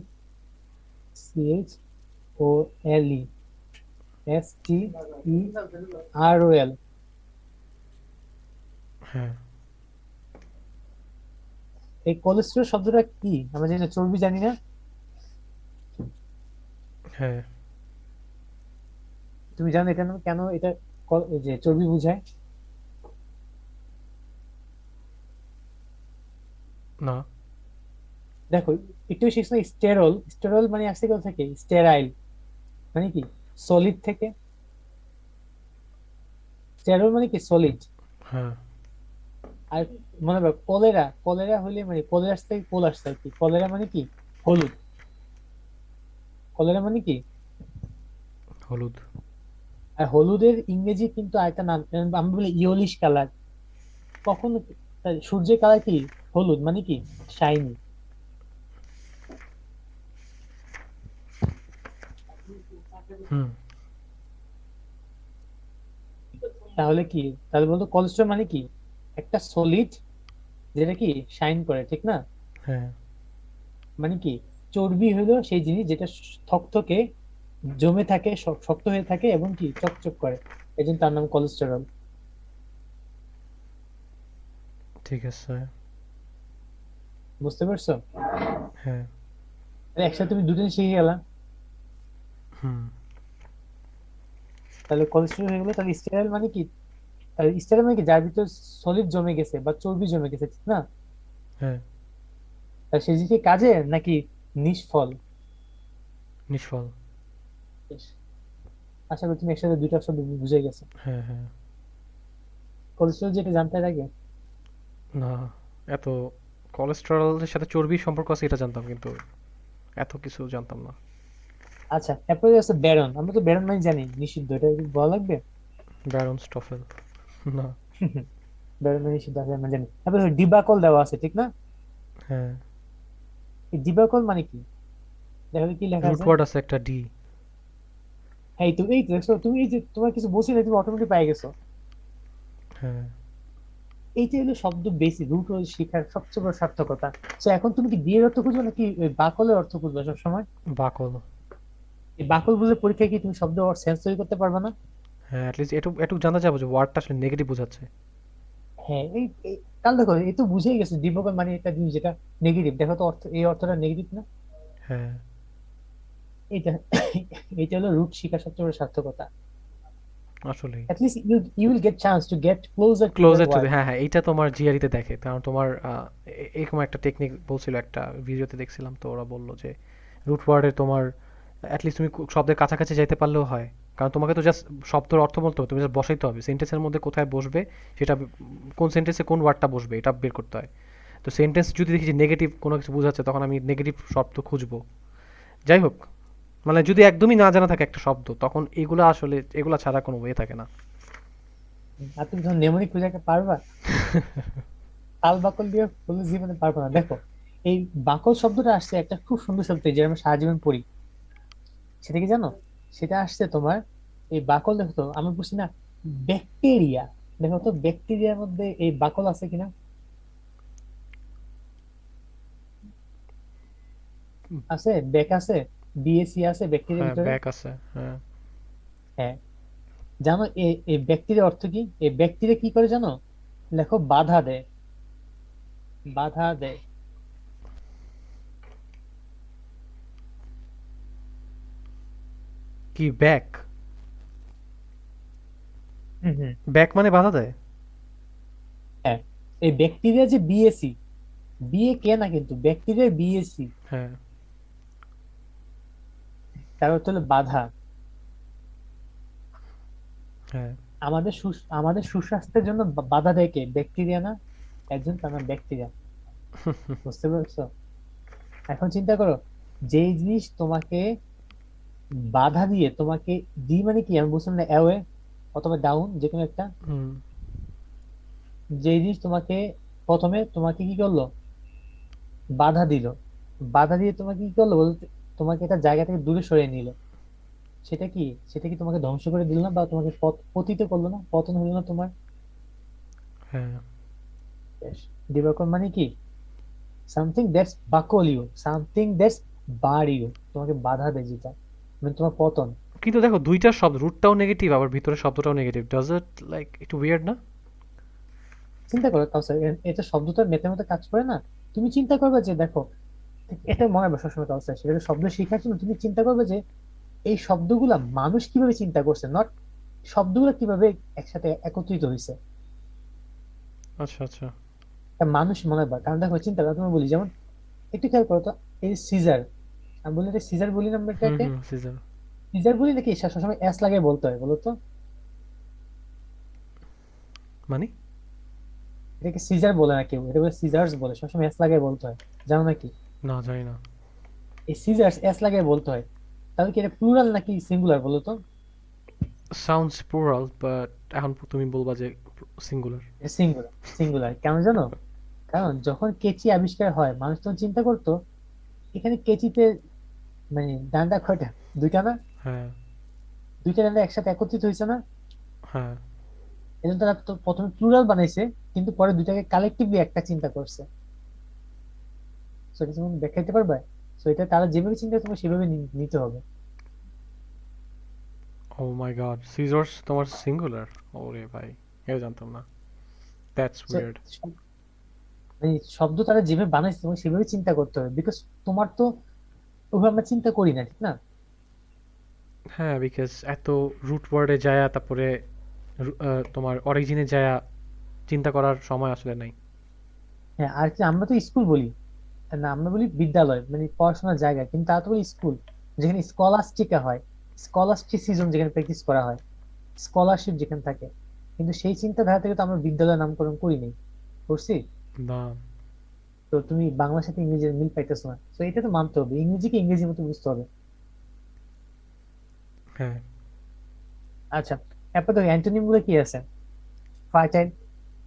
CHOLE, STEROL। হ্যাঁ এই কোলেস্টেরল শব্দটা কি আমরা জানি না, চর্বি জানি না? হ্যাঁ। তুমি জানো এটা নাম কেন এটা এই যে চর্বি বোঝায়? না। দেখো, একটু শিখছো না, স্টেরল, স্টেরল মানে আসছে কোথা থেকে? স্টেরাইল মানে কি? সলিড থেকে। স্টেরল মানে কি? সলিড। হ্যাঁ। আর মনে রাখো কলেরা, কলেরা হলে মানে কলেরা থেকে কোল আসছে আর কি, কলেরা মানে কি? হলুদ। কলেরা মানে কি? হলুদ। আর হলুদের ইংরেজি কিন্তু আরেকটা নাম, আমরা বলি ইয়োলিশ কালার। কখন সূর্যের কালার কি? হলুদ মানে কি? শাইনি। হুম। তাহলে কি, তাহলে বলতো কোলেস্ট্রল মানে কি? একটা সলিড যেটা কি শাইন করে, ঠিক না? হ্যাঁ। মানে কি, চর্বি হলো সেই জিনিস যেটা থকথকে জমে থাকে, শক্ত হয়ে থাকে এবং কি চকচক করে, এই জন্য তার নাম কোলেস্টেরল। ঠিক আছে। বুঝতে পারছো? হ্যাঁ। তাহলে একসাথে তুমি দুদিন শিখে গেলা। হুম। তাহলে কোলেস্টেরল হয়ে গেলো, তাহলে স্টেরল মানে কি? তাহলে স্টেরল মানে কি? যার ভিতর সলিড জমে গেছে বা চর্বি জমে গেছে, ঠিক না? হ্যাঁ। তাহলে সেই জিনিস কি কাজে নাকি নিষ্ফল? নিষ্ফল। বেশ। আশা করি তুমি একসাথে দুইটা শব্দ বুঝে গেছো। হ্যাঁ হ্যাঁ। কোলেস্টেরল যেটা জানতে আগে। না, এত কোলেস্টেরলের সাথে চর্বির সম্পর্ক আছে এটা জানতাম, কিন্তু এত কিছু জানতাম না। আচ্ছা, এরপরে আছে ব্যারন। আমরা তো ব্যারন মানে জানি নিষিদ্ধ, এটা কি বলা লাগবে? ব্যারন স্টফেল। না। ব্যারন মানে নিষিদ্ধ আছে আমরা জানি। তারপরে ডিবাকল দেওয়া আছে, ঠিক না? হ্যাঁ। এই ডিবাকল মানে কি? দেখো তো কি লেখা রুট আছে। ওয়ার্ড আছে একটা ডি। এই তো, এই তো দেখছো তুমি, এই যে তোমার কিছু বলছি না, তুমি অটোমেটিক পাই গেছো। হ্যাঁ। এইটা হলো শব্দ বেশি রুট ওয়ার্ড শেখার সবচেয়ে বড় সার্থকতা। তো এখন তুমি কি দিয়ে অর্থ খুঁজবে নাকি ওই বাকলের অর্থ খুঁজবে সবসময়? বাকল। এই বাকল বুঝে পরীক্ষায় কি তুমি শব্দ সেন্স তৈরি করতে পারবে না? হ্যাঁ, অ্যাটলিস্ট এটুকু এটুকু জানা যাবে যে ওয়ার্ডটা আসলে নেগেটিভ বোঝাচ্ছে। হ্যাঁ, কাল দেখো এই তো বুঝেই গেছে ডিবাকল মানে একটা জিনিস যেটা নেগেটিভ। দেখো তো অর্থ, এই অর্থটা নেগেটিভ না? হ্যাঁ। এইটা এইটা হলো রুট শিখার সবচেয়ে বড় সার্থকতা। আসলেই। At least you will get chance to get closer to the closer to, word. হ্যাঁ হ্যাঁ, এইটা তোমার জিআরিতে দেখে, কারণ তোমার এরকম একটা টেকনিক বলছিল, একটা ভিডিওতে দেখছিলাম, তো ওরা বললো যে রুট ওয়ার্ডে তোমার অ্যাটলিস্ট তুমি শব্দের কাছাকাছি যাইতে পারলেও হয়। কারণ তোমাকে তো জাস্ট শব্দের অর্থ বলতে হবে, তুমি জাস্ট বসাইতে হবে সেন্টেন্সের মধ্যে কোথায় বসবে, সেটা কোন সেন্টেন্সে কোন ওয়ার্ডটা বসবে এটা বের করতে হয়। তো সেন্টেন্স যদি দেখি যে নেগেটিভ কোনো কিছু বোঝাচ্ছে, তখন আমি নেগেটিভ শব্দ খুঁজবো। যাই হোক, মানে যদি একদমই না জানা থাকে একটা শব্দ, তখন এগুলো আসলে এগুলা ছাড়া কোনো ওয়ে থাকে না। আর তুমি যখন নেমোনিক খুঁজে পারবা? তাল বাকল দিয়ে বললে জীবনে পারবো না। দেখো, এই বাকল শব্দটা আসছে একটা খুব সুন্দর শব্দ যেটা আমরা সারা জীবন পড়ি। সেটা কি জানো? সেটা আসছে তোমার, এই বাকল দেখো তো, আমি বুঝছি না, ব্যাকটেরিয়া। দেখো তো ব্যাকটেরিয়ার মধ্যে এই বাকল আছে কিনা? আছে, ব্যাক আছে, বিএসি আছে ব্যাকটেরিয়ার হ্যাঁ, ভিতরে। ব্যাক আছে, হ্যাঁ। হ্যাঁ। জানো এই এই ব্যাকটেরিয়া অর্থ কি? এই ব্যাকটেরিয়া কি করে জানো? লেখো বাধা দেয়, বাধা দেয়। কি ব্যাক? হম হম। ব্যাক মানে বাধা দেয়? হ্যাঁ, এই ব্যাকটেরিয়া যে বিএসি, বিএ কে না কিন্তু ব্যাকটেরিয়া বিএসি, হ্যাঁ। তার অর্থ হলো বাধা। হ্যাঁ। আমাদের সুস্বাস্থ্যের জন্য বাধা দেয় কে? ব্যাকটেরিয়া না? একজন, তার নাম ব্যাকটেরিয়া। বুঝতে পারছো? এখন চিন্তা করো, যেই জিনিস তোমাকে বাধা দিয়ে তোমাকে, দি মানে কি আমি বুঝলাম না, অ্যাওয়ে অথবা ডাউন, যে কোনো একটা। হুম। যেই জিনিস তোমাকে প্রথমে তোমাকে কি করলো, বাধা দিল, বাধা দিয়ে তোমাকে কি করলো বলতে, তোমাকে একটা জায়গা থেকে দূরে সরিয়ে নিল, সেটা কি? সেটা কি তোমাকে ধ্বংস করে দিল না, বা তোমাকে পতিত করলো না, পতন হলো না তোমার? হ্যাঁ। দিবাকর মানে কি? Something that's buckle you, something that's bar you, তোমাকে বাধা দেয় যেটা, মানে তোমার পতন। কিন্তু দেখো দুইটার শব্দ, রুটটাও নেগেটিভ আবার ভিতরের শব্দটাও নেগেটিভ, ডাজ ইট লাইক একটু উইয়ার্ড না? চিন্তা করো তাও স্যার, এটা শব্দটা মেথে মতো কাজ করে না? তুমি চিন্তা করবে যে দেখো, এটা মনে হবে সবসময় তাও স্যার, সেটা শব্দ শেখার জন্য তুমি চিন্তা করবে যে এই শব্দগুলা মানুষ কিভাবে চিন্তা করছে, নট শব্দগুলো কিভাবে একসাথে একত্রিত হয়েছে। আচ্ছা আচ্ছা। তা মানুষ মনে হয়, কারণ দেখো চিন্তা করো, তুমি বলি যেমন, একটু খেয়াল করো তো, এই সিজার, আমি বলি এটা সিজার বলি না আমরা হুম এটাকে, হুম, সিজার। সিজার বলি নাকি সবসময় এস লাগে বলতে হয় বলো তো? মানে? এটাকে সিজার বলে না কেউ, এটা বলে সিজার্স বলে, সবসময় এস লাগে বলতে হয়, জানো নাকি? না, জানি না। এই সিজার্স এস লাগে বলতে হয়, তাহলে কি এটা প্লুরাল নাকি সিঙ্গুলার বলো তো? সাউন্ডস প্লুরাল, বাট এখন তুমি বলবা যে সিঙ্গুলার। এটা সিঙ্গুলার, সিঙ্গুলার কেন জানো? কারণ যখন কেচি আবিষ্কার হয়, মানুষ তখন চিন্তা করতো এখানে কেচিতে মানে ডান্ডা কয়টা, দুইটা না? হ্যাঁ। দুইটা ডান্ডা একসাথে একত্রিত হয়েছে না? হ্যাঁ। এজন্য তারা তো প্রথমে প্লুরাল বানাইছে, কিন্তু পরে দুইটাকে কালেকটিভলি একটা চিন্তা করছে। সো এটা তুমি দেখাইতে পারবে? সো এটা তারা যেভাবে চিন্তা করে তোমাকে সেভাবে নিতে হবে। ও মাই গড, সিজার্স তোমার সিঙ্গুলার? ওরে ভাই, এও জানতাম না। That's So, weird. মানে শব্দ তারা যেভাবে বানাইছে তোমাকে সেভাবে চিন্তা করতে হবে, বিকজ তোমার তো ওভাবে আমরা চিন্তা করি না, ঠিক না? হ্যাঁ, বিকজ এত রুট ওয়ার্ডে যায়া তারপরে তোমার অরিজিনে যায়া চিন্তা করার সময় আসলে নাই। হ্যাঁ, আর কি আমরা তো স্কুল বলি, না আমরা বলি বিদ্যালয়, মানে পড়াশোনার জায়গা, কিন্তু তারা তো বলি স্কুল, যেখানে স্কলাস্টিকা হয়, স্কলাস্টিসিজম যেখানে প্র্যাকটিস করা হয়, স্কলারশিপ যেখানে থাকে। কিন্তু সেই চিন্তাধারা থেকে তো আমরা বিদ্যালয় নামকরণ করি নাই, করছি? না। তো তুমি বাংলার সাথে ইংরেজির মিল পাইতেছো না, তো এটা তো মানতে হবে, ইংরেজিকে ইংরেজির মতো বুঝতে হবে। হ্যাঁ। আচ্ছা, এরপর তো অ্যান্টোনিম গুলো কি আছে? ফার্টাইল,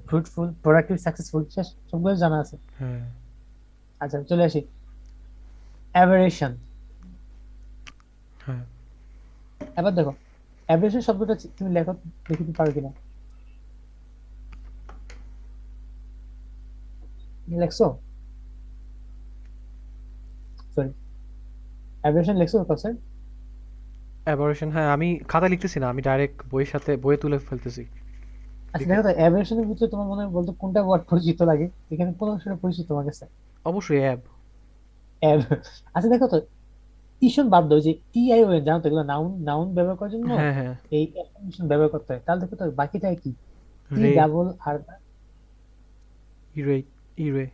ফ্রুটফুল, প্রোডাক্টিভ, সাকসেসফুল, শেষ, সবগুলো জানা আছে। হ্যাঁ। আচ্ছা চলে আসি, অ্যাভারেশন। হ্যাঁ। এবার দেখো, অ্যাভারেশন শব্দটা তুমি লেখো, লিখতে পারো কিনা, লেখছো? সরি, অ্যাভারেশন লেখছো কোথায়? অ্যাবারেশন, হ্যাঁ, আমি খাতায় লিখতেছি না, আমি ডাইরেক্ট বইয়ের সাথে বইয়ে তুলে ফেলতেছি। আচ্ছা লিখে। দেখো তো, অ্যাভারেশনের ভিতরে তোমার মনে হয় বলতো কোনটা ওয়ার্ড পরিচিত লাগে, এখানে কোন অংশটা পরিচিত তোমার কাছে? অবশ্যই অ্যাব। অ্যাব। আচ্ছা দেখো তো, টিউশন বাদ দাও, যে টি আই ও এন, জানো তো এগুলো নাউন, নাউন ব্যবহার করার জন্য হ্যাঁ হ্যাঁ। এই অ্যাপ্লিকেশন ব্যবহার করতে হয়, তাহলে দেখো তো বাকিটা কি? টি রে। ডাবল আর, ইরে। ইরে।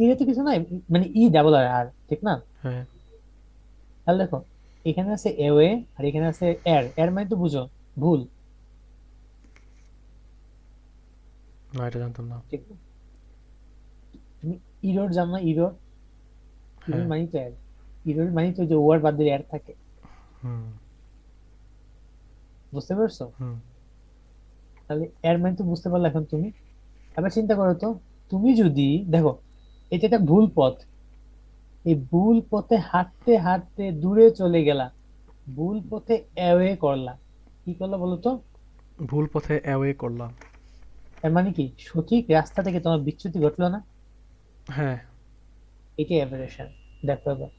ইরে তো কিছু নাই, মানে ই ডাবল আর আর, ঠিক না? হ্যাঁ। তাহলে দেখো, এখানে আছে এওয়ে, আর এখানে আছে এর, এর মানে তো বুঝো, ভুল, না, এটা জানতাম না। ঠিক না? তুমি ইরোর জানো না, ইরোর, ইরোর হ্যাঁ। মানে তো এর, ইরোর মানে তো যে ওয়ার্ড বাদ দিলে এর থাকে, হুম। বুঝতে পারছো? হুম। তাহলে এর মানে তো বুঝতে পারলে এখন তুমি। এবার চিন্তা করো তো, তুমি যদি দেখো, এটা একটা ভুল পথ, এই ভুল পথে হাঁটতে হাঁটতে দূরে চলে গেলা, ভুল পথে অ্যাওয়ে করলা, কি করলা বলো তো? ভুল পথে অ্যাওয়ে করলাম। এর মানে কি সঠিক রাস্তা থেকে তোমার বিচ্যুতি ঘটলো না? হ্যাঁ। এটাই অ্যাভারেশন। দেখো এবার,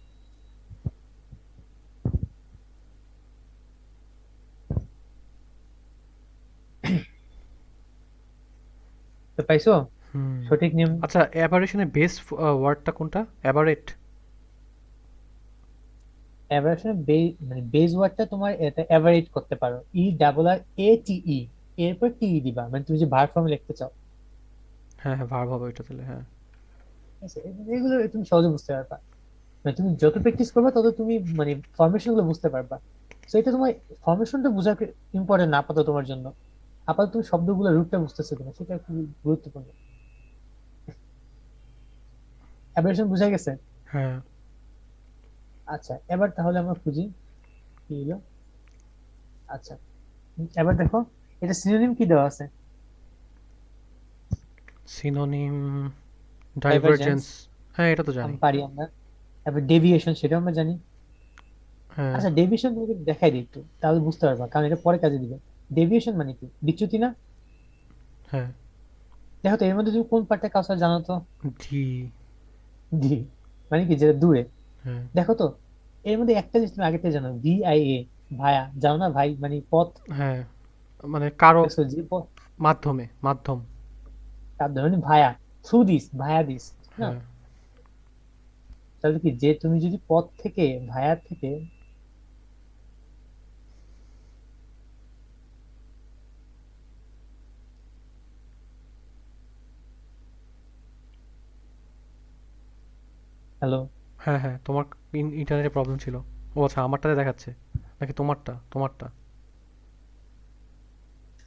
তো পাইছো হুম। সঠিক নিয়ম? আচ্ছা, অ্যাবারেশনের বেস্ট ওয়ার্ডটা কোনটা? অ্যাবারেট? অ্যাভারেশন মানে বেজ ওয়ার্ডটা তোমার এটা অ্যাভারেট করতে পারো, ই ডাবল আর এ টি ই, এরপর টি দিবা, মানে তুমি যে ভার ফর্মে লিখতে চাও। হ্যাঁ হ্যাঁ, ভার্ব হবে ওইটা তাহলে, হ্যাঁ। ঠিক আছে? এগুলো তুমি সহজে বুঝতে পারবা, মানে তুমি যত প্র্যাকটিস করবে তত তুমি মানে ফরমেশন গুলো বুঝতে পারবা, তো এটা তোমার ফরমেশনটা বোঝা ইম্পর্টেন্ট না আপাতত তোমার জন্য। আপাতত তুমি শব্দগুলো রুটটা বুঝতেছো কিনা সেটা খুবই গুরুত্বপূর্ণ। অ্যাব্রিভিয়েশন বোঝা গেছে? হ্যাঁ। আচ্ছা, এবার তাহলে আমরা খুঁজি কি হলো। আচ্ছা, এবার দেখো এটা সিনোনিম কি দেওয়া আছে? Synonym divergence divergence. হ্যাঁ, এটা তো জানি। আমি পারি আমরা। তারপর ডেভিয়েশন সেটাও আমরা জানি। হ্যাঁ। আচ্ছা, ডেভিয়েশন তোমাকে দেখাই দিই একটু, তাহলে বুঝতে পারবা, কারণ এটা পরে কাজে দিবে। ডেভিয়েশন মানে কি? বিচ্যুতি না? হ্যাঁ। দেখো তো এর মধ্যে তুমি কোন পার্টটা কাজ জানো তো? ডি। ডি মানে কি, যেটা দূরে। হ্যাঁ। দেখো তো এর মধ্যে একটা জিনিস তুমি আগে থেকে জানো, VIA, ভায়া, জানো না ভাই মানে পথ। হ্যাঁ, মানে কারো দেখছো যে পথ, মাধ্যমে, মাধ্যম। তার ধরে ভায়া, থ্রু দিস, ভায়া দিস, না? হ্যাঁ। তাহলে কি, যে তুমি যদি পথ থেকে, ভায়া থেকে, হ্যালো? হ্যাঁ, হ্যাঁ, তোমার ইন্টারনেটে প্রবলেম ছিল। ও আচ্ছা, আমারটাতে দেখাচ্ছে নাকি তোমারটা? তোমারটা।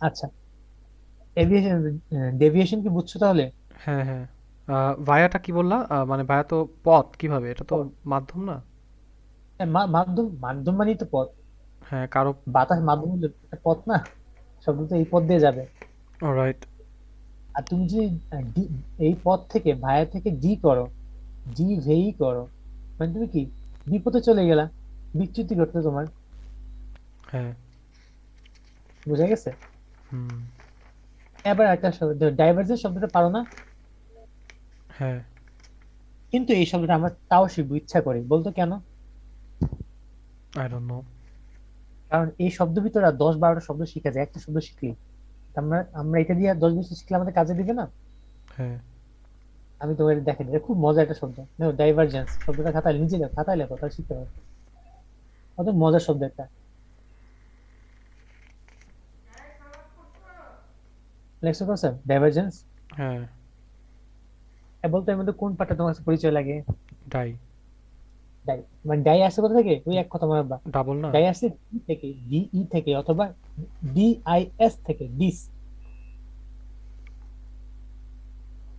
আচ্ছা, এভিয়েশন, ডেভিয়েশন কি বুঝছো তাহলে? হ্যাঁ, হ্যাঁ। ভায়াটা কি বললা? মানে ভায়া তো পথ, কিভাবে? এটা তো পথ। মাধ্যম না? হ্যাঁ, মাধ্যম, মাধ্যম মানেই তো পথ। হ্যাঁ, কারো। বাতাস মাধ্যম হলে একটা পথ না, শব্দ তো এই পথ দিয়ে যাবে। রাইট। আর তুমি যদি এই পথ থেকে, ভায়া থেকে ডি করো, ডি ভেই করো, মানে তুমি কি বিপথে চলে গেলা, বিচ্যুতি ঘটলো তোমার। হ্যাঁ। বুঝা গেছে? হুম। এবার একটা শব্দ, ডাইভার্জেন্স শব্দটা পারো না? হ্যাঁ। কিন্তু এই শব্দটা আমরা তাও শিখবো ইচ্ছা করে, বলতো কেন? I don't know. কারণ এই শব্দ ভিতরে আর 10-12টা শব্দ শিখা যায় একটা শব্দ শিখলে। আমরা আমরা এটা দিয়ে 10-20 শিখলে আমাদের কাজে দিবে না? হ্যাঁ। আমি তোমার দেখেন, এটা খুব মজার একটা শব্দ। দেখো, ডাইভার্জেন্স শব্দটা খাতায় নিজে দেখো, খাতায় লেখো, তাহলে শিখতে পারবে। কত মজার শব্দ একটা। লেখছো করছো ডাইভার্জেন্স? হ্যাঁ। বলতো এর মধ্যে কোন পার্টটা তোমার কাছে পরিচয় লাগে? ডাই। ডাই, মানে ডাই আসছে কোথা থেকে, ওই এক কথা মনে রাখবা। ডাবল না? ডাই আসছে ডি থেকে, DE থেকে, অথবা DIS থেকে, ডিস।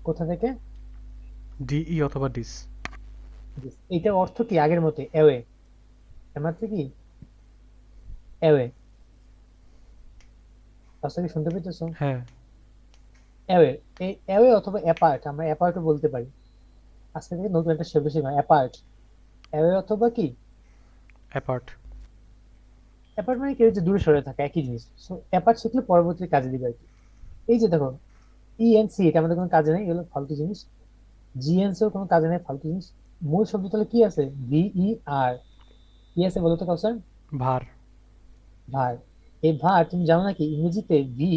কোথা থেকে? ডিই অথবা ডিস। ডিস। এইটার অর্থ কি আগের মতে, অ্যাওয়ে। এর কি, অ্যাওয়ে। কথা কি শুনতে পেতেছো? হ্যাঁ। অ্যাওয়ে, এই অ্যাওয়ে অথবা অ্যাপার্ট, আমরা অ্যাপার্টও বলতে পারি। আজকে থেকে নতুন একটা শব্দ শিখবা, অ্যাপার্ট। অ্যাওয়ে অথবা কি, অ্যাপার্ট। অ্যাপার্ট মানে কেউ যে দূরে সরে থাকে, একই জিনিস। সো অ্যাপার্ট শিখলে পরবর্তী কাজে দিবে আর কি। এই যে দেখো, ENC এটা আমাদের কোনো কাজে নেই, এগুলো ফালতু জিনিস। GNC ও কোনো কাজে নেই, ফালতু জিনিস। মূল শব্দ তাহলে কি আছে? VER। কি আছে বলো তো কাউসার? ভার। ভার। এই ভার তুমি জানো নাকি ইংরেজিতে ভি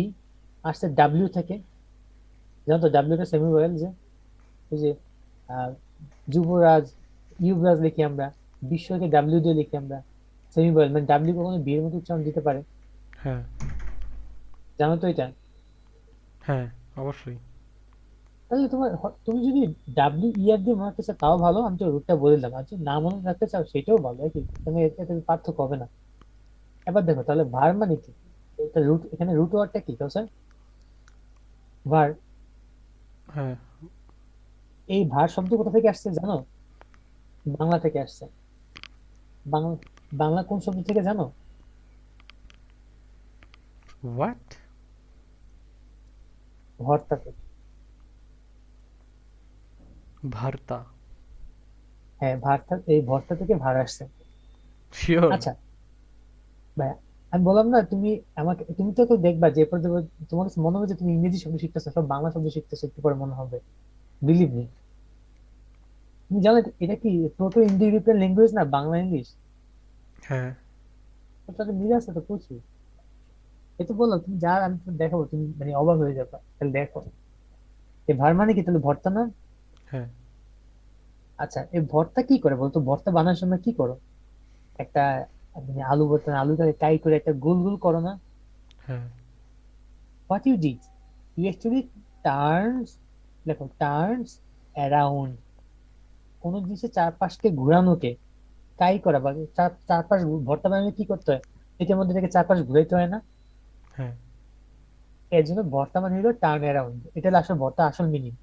আসছে ডাব্লিউ থেকে? জানো তো ডাব্লিউ টা সেমি ভোয়েল, যে ওই যে আহ, যুবরাজ, ইউবরাজ লিখি আমরা, বিশ্বকে ডাব্লিউ দিয়ে লিখি আমরা। সেমি ভোয়েল মানে ডাব্লিউ কখনো বি এর মতো উচ্চারণ দিতে পারে? হ্যাঁ। জানো তো এটা? হ্যাঁ, অবশ্যই। তাহলে তোমার তুমি যদি WER দিয়ে মনে রাখতে চাও তাও ভালো, আমি তো রুটটা বলে দিলাম। আর যদি না মনে রাখতে চাও সেটাও ভালো, একই, এখানে এতে পার্থক্য হবে না। এবার দেখো তাহলে ভার মানে কি, এটা রুট, এখানে রুট ওয়ার্ডটা কি স্যার? ভার। হ্যাঁ। এই ভার শব্দ কোথা থেকে আসছে জানো? বাংলা থেকে আসছে। বাংলা, বাংলা কোন শব্দ থেকে জানো? হোয়াট? ভর্তা থেকে। ভারতা? হ্যাঁ, ভারটা, এই ভর্তা থেকে ভার আসছে। শিওর? আচ্ছা ভাইয়া, আমি বললাম না তুমি আমাকে, তুমি তো দেখবা যে পর্যন্ত তোমার কাছে মনে হবে যে তুমি ইংরেজি শব্দ শিখতেছো, সব বাংলা শব্দ শিখতেছো, একটু পরে মনে হবে। Believe me. তুমি জানো এটা কি প্রোটো ইন্দো ইউরোপিয়ান ল্যাঙ্গুয়েজ না, বাংলা ইংলিশ? হ্যাঁ। তাদের মিল আছে তো প্রচুর। এই তো বললাম, তুমি যা, আমি তোমাকে দেখাবো, তুমি মানে অবাক হয়ে যাবে, তাহলে দেখো। এই ভার মানে কি তাহলে, ভর্তা না? হ্যাঁ। আচ্ছা, এই ভর্তা কি করে বলতো, ভর্তা বানানোর সময় কি করো? একটা, মানে আলু ভর্তা, আলুটাকে কাই করে একটা গোল গোল করো না? হ্যাঁ। What you did, you actually turns, দেখো টার্নস অ্যারাউন্ড, কোন জিনিসের চারপাশকে ঘোরানোকে কাই করা, বা চারপাশ ভর্তা বানালে কি করতে হয়? এটার মধ্যে থেকে চারপাশ ঘুরাইতে হয় না? হ্যাঁ। এর জন্য ভর্তা মানে হলো টার্ন অ্যারাউন্ড, এটা হলো আসল ভর্তা আসল মিনিং।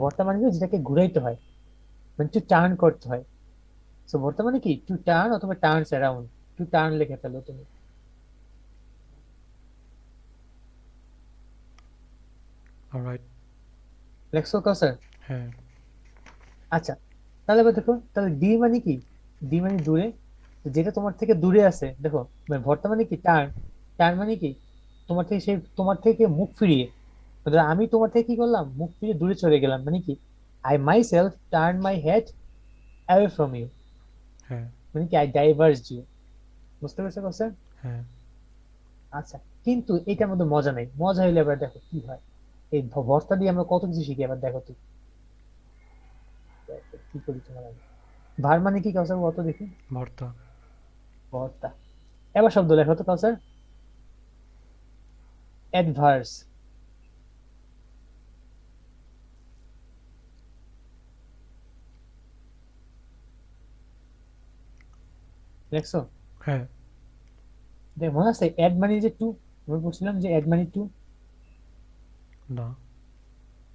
ভর্তা মানে হলো যেটাকে ঘুরাইতে হয়, মানে টু টার্ন করতে হয়। সো ভর্তা মানে কি টু টার্ন অথবা টার্নস অ্যারাউন্ড। টু টার্ন লিখে ফেলো তুমি। অলরাইট। লেখছো কাউসার? হ্যাঁ। আচ্ছা, তাহলে এবার দেখো, তাহলে ডি মানে কি? ডি মানে দূরে। তো যেটা তোমার থেকে দূরে আছে দেখো, মানে ভর্তা মানে কি টার্ন। টার্ন মানে কি তোমার থেকে, সেই তোমার থেকে মুখ ফিরিয়ে। ধরো আমি তোমার থেকে কি করলাম, মুখ ফিরিয়ে দূরে চলে গেলাম, মানে কি I myself turn my head away from you. হ্যাঁ। মানে কি আই ডাইভার্স ইউ। বুঝতে পেরেছো কোশ্চেন? হ্যাঁ। আচ্ছা, কিন্তু এটার মধ্যে মজা নেই। মজা হইলে এবার দেখো কি হয়। এই ভর্তা দিয়ে আমরা কত কিছু শিখি, এবার দেখো তুই। দেখো কি করি তোমার আমি। ভার মানে কি কাউসার কত দেখি? ভর্তা। ভর্তা। এবার শব্দ লেখো তো কাউসার। অ্যাডভার্স। দেখছো? হ্যাঁ। দেখ মনে আছে অ্যাড মানে যে টু, আমরা বলছিলাম যে অ্যাড মানে টু। না।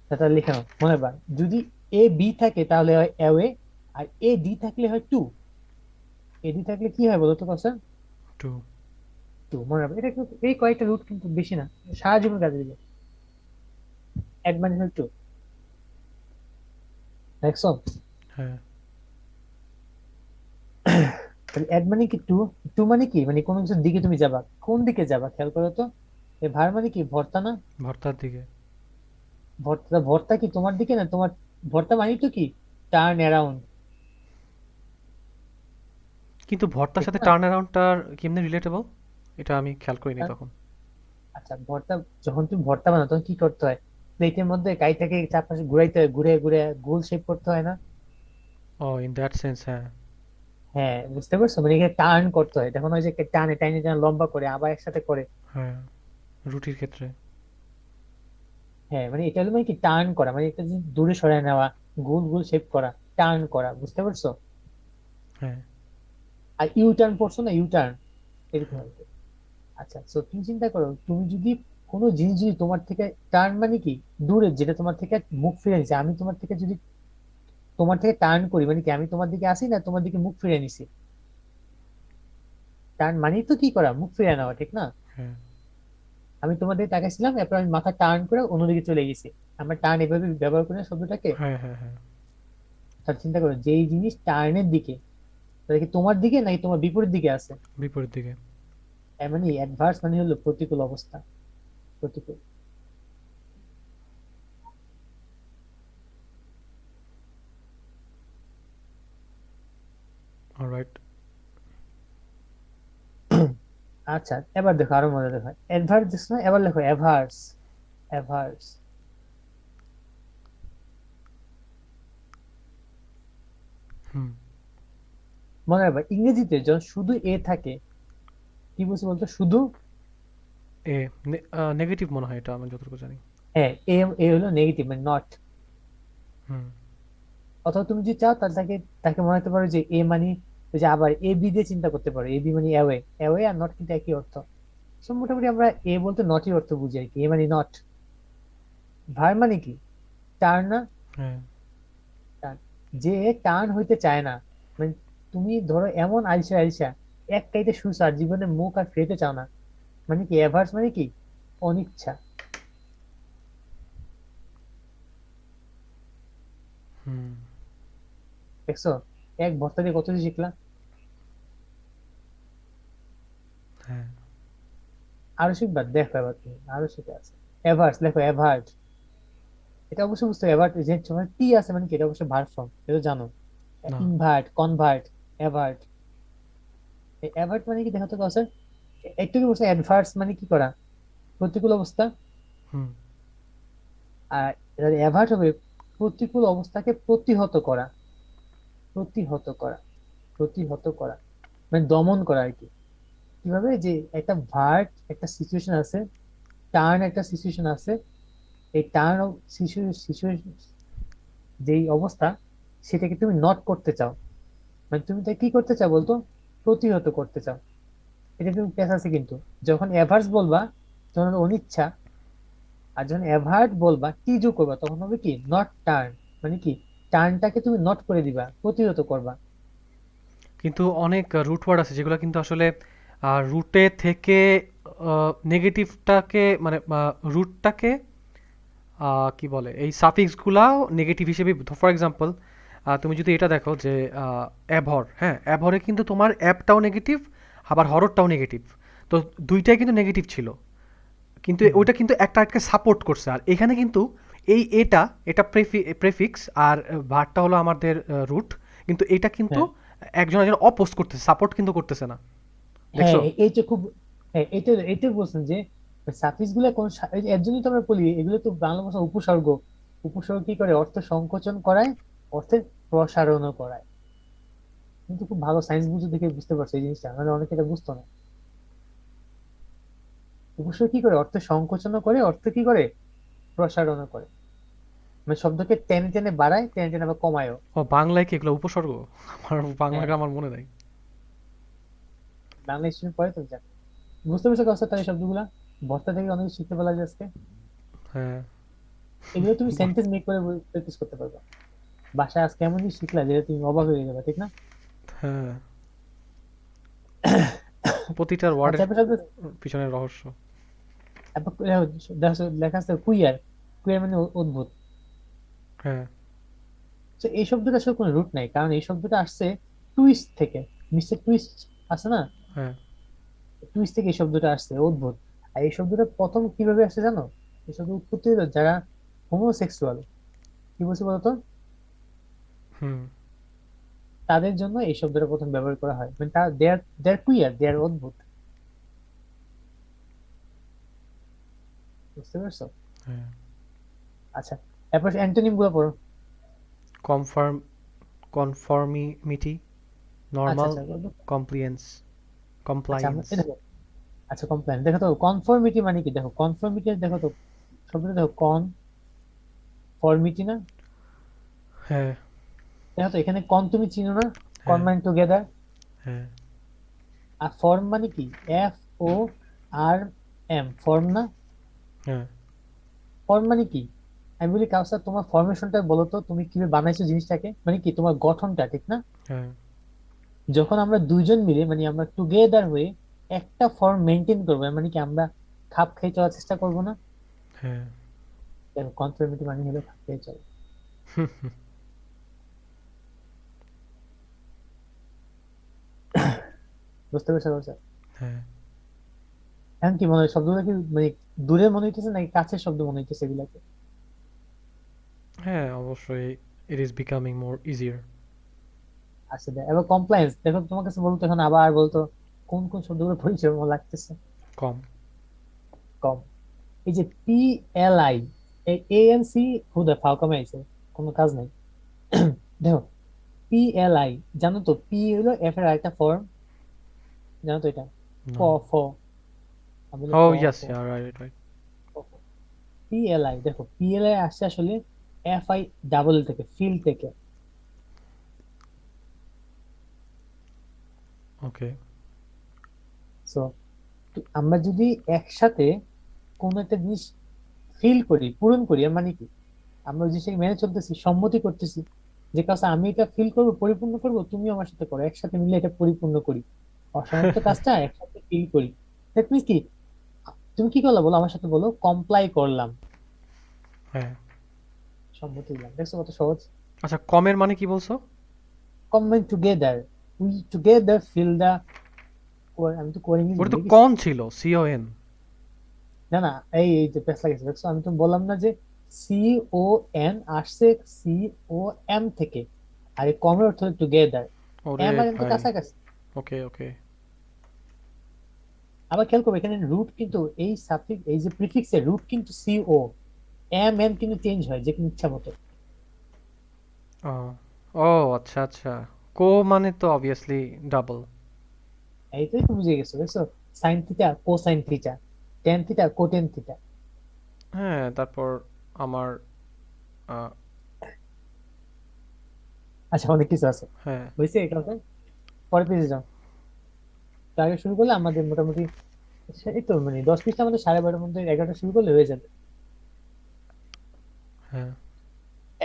সেটা লিখে নাও মনে পার। যদি এ বি থাকে তাহলে হয় অ্যাওয়ে, আর এ ডি থাকলে হয় টু। এ ডি থাকলে কি হয় বলো তো কাউসার? টু। টু, মনে রাখবে। এটা কিন্তু এই কয়েকটা রুট কিন্তু বেশি না, সারা জীবন কাজে দিবে। অ্যাড মানে হয় টু। দেখছো? হ্যাঁ। তাহলে অ্যাড মানে কি টু। টু মানে কি, মানে কোনো কিছুর দিকে তুমি যাবা, কোন দিকে যাবা খেয়াল করো তো। এ ভার মানে কি ভর্তা না? ভর্তার দিকে। ভর্তা, ভর্তা কি তোমার দিকে না তোমার? ভর্তা মানে তো কি টার্ন অ্যারাউন্ড, কিন্তু ভর্তার ঠিক সাথে না? টার্ন অ্যারাউন্ডটার কেমনে রিলেটেবল, এটা আমি খেয়াল করিনি আর- তখন। আচ্ছা, ভর্তা যখন তুমি ভর্তা বানাও তখন কি করতে হয়? প্লেটের মধ্যে কাইটাকে চারপাশে ঘুরাইতে হয়, ঘুরে ঘুরে গোল শেপ করতে হয় না? ও, ইন দ্যাট সেন্স, হ্যাঁ। হ্যাঁ, বুঝতে পারছো, মানে এখানে টার্ন করতে হয়, তখন ওই যে টানে টানে টানে লম্বা করে আবার একসাথে করে। হ্যাঁ, রুটির ক্ষেত্রে। হ্যাঁ, মানে এটা হলো মানে কি টার্ন করা, মানে একটা জিনিস দূরে সরায় নেওয়া, গোল গোল শেপ করা, টার্ন করা, বুঝতে পারছো? হ্যাঁ। আর ইউ টার্ন পড়ছো না, ইউ টার্ন, এরকম আর কি। আচ্ছা, তো তুমি চিন্তা করো, তুমি যদি কোনো জিনিস যদি তোমার থেকে টার্ন মানে কি দূরে, যেটা তোমার থেকে মুখ ফিরে নিছে, আমি তোমার থেকে যদি তোমার থেকে টার্ন করি মানে কি আমি তোমার দিকে আসি না তোমার দিকে মুখ ফিরে নিছি। টার্ন মানে তো কি করা, মুখ ফিরে নেওয়া, ঠিক না? হ্যাঁ। আমি তোমার দিকে তাকাইছিলাম, এরপর আমি মাথা টার্ন করে অন্যদিকে চলে গেছি। আমরা টার্ন এভাবে ব্যবহার করি না শব্দটাকে। হ্যাঁ। হ্যাঁ। হ্যাঁ। তাহলে চিন্তা করো, যে এই জিনিস টার্নের দিকে, তাহলে কি তোমার দিকে নাকি তোমার বিপরীত দিকে আছে? বিপরীত দিকে। তার মানে অ্যাডভার্স মানে হলো প্রতিকূল অবস্থা। প্রতিকূল। অলরাইট। আচ্ছা, এবার দেখো আরো মজা দেখো, অ্যাডভার্স দেখছো না, এবার লেখো অ্যাভার্স। অ্যাভার্স। হুম। মনে রাখবা ইংরেজিতে যখন শুধু এ থাকে, কি বলছে বলতো, শুধু। এ নেগেটিভ মনে হয়, এটা আমি যতটুকু জানি। হ্যাঁ, এ, এ হলো নেগেটিভ মানে নট। হুম। অথবা তুমি যদি চাও তাহলে তাকে তাকে মনে হতে পারো যে এ মানে, ওই যে আবার এ বি দিয়ে চিন্তা করতে পারো, এ বি মানে অ্যাওয়ে। অ্যাওয়ে আর নট কিন্তু একই অর্থ। সো মোটামুটি আমরা এ বলতে নটই অর্থ বুঝি আর কি, এ মানে নট। ভার মানে কি টার্ন না? হ্যাঁ। টার্ন। যে টার্ন হইতে চায় না, মানে তুমি ধরো এমন আলসা আলসা এক কাইতে শুছো আর জীবনে মুখ আর ফিরতে চাও না, মানে কি অ্যাভার্স মানে কি অনিচ্ছা। হুম। দেখছো, এক ভর্তা দিয়ে কত কিছু শিখলাম। হ্যাঁ। আরো শিখবা, দেখো এবার তুমি আরো শিখে আছে। অ্যাভার্স লেখো, অ্যাভার্ট। এটা অবশ্যই বুঝতে হবে, অ্যাভার্ট যে সময় টি আছে মানে কি, এটা অবশ্যই ভার্ব ফর্ম, এটা তো জানো। না। Invert, convert, অ্যাভার্ট। অ্যাভার্ট মানে কি দেখো তো কাউসার, একটু কি বলছে অ্যাডভার্স মানে কি করা, প্রতিকূল অবস্থা। হুম। আর অ্যাভার্ট হবে প্রতিকূল অবস্থাকে প্রতিহত করা। প্রতিহত করা। প্রতিহত করা মানে দমন করা আর কি। কিভাবে, যে একটা ভার্ট একটা সিচুয়েশন আছে, টার্ন একটা সিচুয়েশন আছে, এই টার্ন সিচুয়েশন যেই অবস্থা, সেটাকে তুমি নট করতে চাও, মানে তুমি তাই কি করতে চাও বলতো, প্রতিহত করতে চাও। এটা কিন্তু প্যাচ আছে কিন্তু। যখন এভার্স বলবা তখন হবে অনিচ্ছা, আর যখন এভার্ট বলবা টিজু করবা তখন হবে কি নট টার্ন। মানে কি, টার্নটাকে তুমি নট করে দিবা, প্রতিহত করবা। কিন্তু অনেক রুট ওয়ার্ড আছে যেগুলো কিন্তু আসলে রুটে থেকে নেগেটিভটাকে মানে রুটটাকে কি বলে এই সাফিক্সগুলাও নেগেটিভ হিসেবে, ফর এক্সাম্পল তুমি যদি এটা দেখো যে অ্যাভর, হ্যাঁ অ্যাভরে কিন্তু তোমার অ্যাপটাও নেগেটিভ আবার হররটাও নেগেটিভ, তো দুইটাই কিন্তু নেগেটিভ ছিল, কিন্তু হুম, ওইটা কিন্তু একটা আরেকটাকে সাপোর্ট করছে। আর এখানে কিন্তু এই এটা এটা প্রেফিক্স আর ভারটা হলো আমাদের রুট, কিন্তু এটা কিন্তু হ্যাঁ একজন একজন অপোজ করতেছে, সাপোর্ট কিন্তু করতেছে না, হ্যাঁ দেখছো? এইটা খুব, হ্যাঁ এটা বলছেন যে সাফিক্স গুলো কোন এই যে এর জন্যই তো আমরা বলি এগুলো তো বাংলা ভাষা উপসর্গ। উপসর্গ কি করে, অর্থ সংকোচন করায়, অর্থের প্রসারণও করায়। কিন্তু খুব ভালো সায়েন্স বুঝে দেখে বুঝতে পারছো এই জিনিসটা, মানে অনেকে এটা বুঝতো না। উপসর্গ কি করে, অর্থ সংকোচনও করে, অর্থ কি করে, প্রসারণও করে। মানে শব্দকে টেনে টেনে বাড়ায়, টেনে টেনে আবার কমায়ও। ও বাংলায় কি এগুলো উপসর্গ? আমার বাংলা হ্যাঁ, গ্রামার মনে নাই। বাংলা স্টুডেন্ট পড়ে তো জানে। বুঝতে পারছো কষ্ট তার এই শব্দগুলা, ভর্তা থেকে অনেক কিছু শিখতে পারলা যে আজকে। হ্যাঁ। এগুলো তুমি বাহ। সেন্টেন্স মেক করে প্র্যাকটিস করতে পারবে। বাসায় আজকে এমন জিনিস শিখলা যেটা তুমি অবাক হয়ে যাবে, ঠিক না? হ্যাঁ, প্রতিটার আচ্ছা ওয়ার্ডের এবার শব্দ, পিছনে রহস্য। এবার দেখো লেখা আছে কুইয়ার। কুইয়ার মানে অদ্ভুত। হ্যাঁ। তো এই শব্দটা আসলে কোনো রুট নাই, কারণ এই শব্দটা আসছে টুইস্ট থেকে। মিস্টার টুইস্ট আছে না, হ্যাঁ। টুইস্ট থেকে এই শব্দটা আসছে, অদ্ভুত। আর এই শব্দটা প্রথম কিভাবে আসছে জানো? এই শব্দ উৎপত্তি হলো যারা হোমোসেক্সুয়াল, কি বলছি বলতো, হুম। তাদের জন্য এই শব্দটা প্রথম ব্যবহার করা হয়। মানে তারা দে আর কুইয়ার, দে আর অদ্ভুত। বুঝতে পারছো? হ্যাঁ। আচ্ছা, এরপর অ্যান্টোনিম গুলো পড়ো। কনফার্ম, কনফর্মিমিটি, আচ্ছা নর্মাল, আচ্ছা কমপ্লিয়েন্স, আচ্ছা কমপ্লায়েন্স। এই দেখো, আচ্ছা কমপ্লেন দেখো তো, কনফর্মিটি মানে কি, দেখো কনফর্মিটি দেখো তো, শব্দটা দেখো, কনফর্মিটি না, হ্যাঁ। দেখো তো এখানে কন তুমি চিনো না, কন হ্যাঁ। মানে টুগেদার। হ্যাঁ। আর ফর্ম মানে কি, F O R M, form না? হ্যাঁ। ফর্ম মানে কি, আমি বলি কাউসার তোমার ফরমেশনটা বলো তো, তুমি কিভাবে বানাইছো জিনিসটাকে, মানে কি তোমার গঠনটা, ঠিক না? হ্যাঁ। যখন আমরা দুইজন মিলে মানে আমরা টুগেদার হয়ে একটা ফর্ম মেনটেন করবো, মানে কি আমরা খাপ খেয়ে চলার চেষ্টা করবো না? হ্যাঁ। দেখো কনফর্মিটি মানে হলো খাপ খেয়ে চলা। বুঝতে পেরেছো কাউসার? হ্যাঁ। এখন কি মনে হয় শব্দগুলো কি মানে দূরে মনে হইতেছে নাকি কাছের শব্দ মনে হইতেছে এগুলাকে? হ্যাঁ, অবশ্যই। It is becoming more easier. আচ্ছা এবার কমপ্লায়েন্স দেখো, তোমার কাছে বলতো এখন আবার বলতো কোন কোন শব্দগুলো পরিচয় মনে লাগতেছে? কম। কম। এই যে P L I, A N C, হুদা ফাউকামে আইছে, কোনো কাজ নাই। দেখো পি এল আই, জানো তো পি হলো এফ এর আরেকটা ফর্ম, জানো তো এটা? প, নো। ফ, আমি ও প, ইয়েস, ফ, right, right. P L I, দেখো পি এল আই আসছে আসলে এফ আই ডাবল থেকে, ফিল থেকে। ওকে। সো আমরা যদি একসাথে কোন একটা জিনিস ফিল করি, পূরণ করি, এর মানে কি আমরা ওই জিনিসটাকে মেনে চলতেছি, সম্মতি করতেছি যে কাজ আমি এটা ফিল করবো, পরিপূর্ণ করবো, তুমি আমার সাথে করো, একসাথে মিলে এটা পরিপূর্ণ করি, অসমাপ্ত কাজটা একসাথে ফিল করি। দ্যাট মিনস কি, তুমি কি করলা বলো, আমার সাথে বলো, কমপ্লাই করলাম, হ্যাঁ। সম্মতি দিলাম, দেখছো কত সহজ। আচ্ছা, কমের মানে কি বলছো? Combine together, we together feel the, আমি তো করে ইংলিশ ওটা তো ভুলে গেছি। কন ছিল, সিওএন। না না, এই যে পেস লাগেছে দেখছো, আমি তো বললাম না যে সি ও এন আসছে সি ও এম থেকে, আর এই কমের অর্থ টুগেদার, ওরে এম আর এম তো ভাই। কাছাকাছি। ওকে, ওকে। আবার খেয়াল করবে এখানে রুট কিন্তু এই সাফিক্স, এই যে প্রিফিক্স এর রুট কিন্তু সি ও, এম এন কিন্তু চেঞ্জ হয় যে কোনো ইচ্ছা মতো। ও। ও আচ্ছা, আচ্ছা। কো মানে তো অবভিয়াসলি ডাবল। এইটাই তো বুঝে গেছো, দেখছো, sine theta cosine theta, tan theta coated theta. হ্যাঁ, তারপর আমার আহ, আচ্ছা অনেক কিছু আছে, হ্যাঁ। বুঝছে এটা? পরে পেজে যাও। তো আগে শুরু করলে আমাদের মোটামুটি এই তো মানে 10 পৃষ্ঠা আমাদের 12:30টার মধ্যে 11টা শুরু করলে হয়ে যাবে। হ্যাঁ,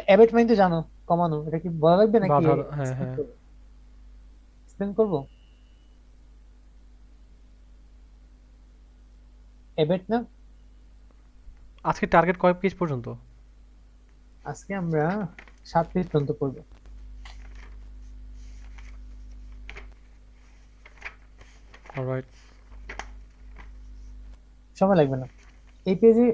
অ্যাবেট মানে তো জানো, কমানো, এটা কি বলা লাগবে নাকি বাধা, হ্যাঁ এক্সপ্লেন হ্যাঁ। করবো? এক্সপ্লেন করবো অ্যাবেট না। আজকে টার্গেট কয় পেজ পর্যন্ত? আজকে আমরা 7 পেজ পর্যন্ত পড়বো। অলরাইট। সময় লাগবে না। এই পেজে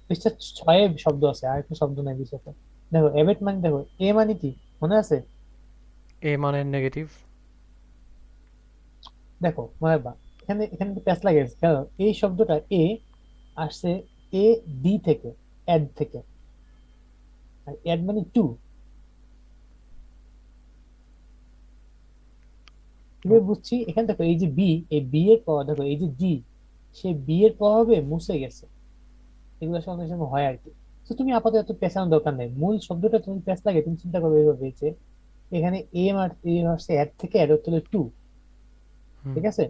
পৃষ্ঠা 6-এ শব্দ আছে, আর একটা শব্দ নাই বিষয়টা। দেখো অ্যাবেট মানে, দেখো এ মানে কি মনে আছে? এ মানে নেগেটিভ। দেখো মনে রাখবা, এখানে এখানে প্যাচ লাগিয়েছে খেয়াল করো। এই শব্দটা এ আসছে এ ডি থেকে, অ্যাড থেকে। আর অ্যাড মানে টু। কিভাবে বুঝছি? এখানে দেখো এই যে বি, এই বি এর পর দেখো এই যে ডি, সে বি এর প্রভাবে মুছে গেছে। এগুলো আসলে অনেক সময় হয় আর কি। তো তুমি আপাতত এত পেঁচানোর দরকার নেই, মূল শব্দটা তুমি প্যাচ লাগে তুমি চিন্তা করবে এইভাবে যে এখানে এ মার এ আসছে অ্যাড থেকে, অ্যাড হচ্ছে টু। হুম। ঠিক আছে।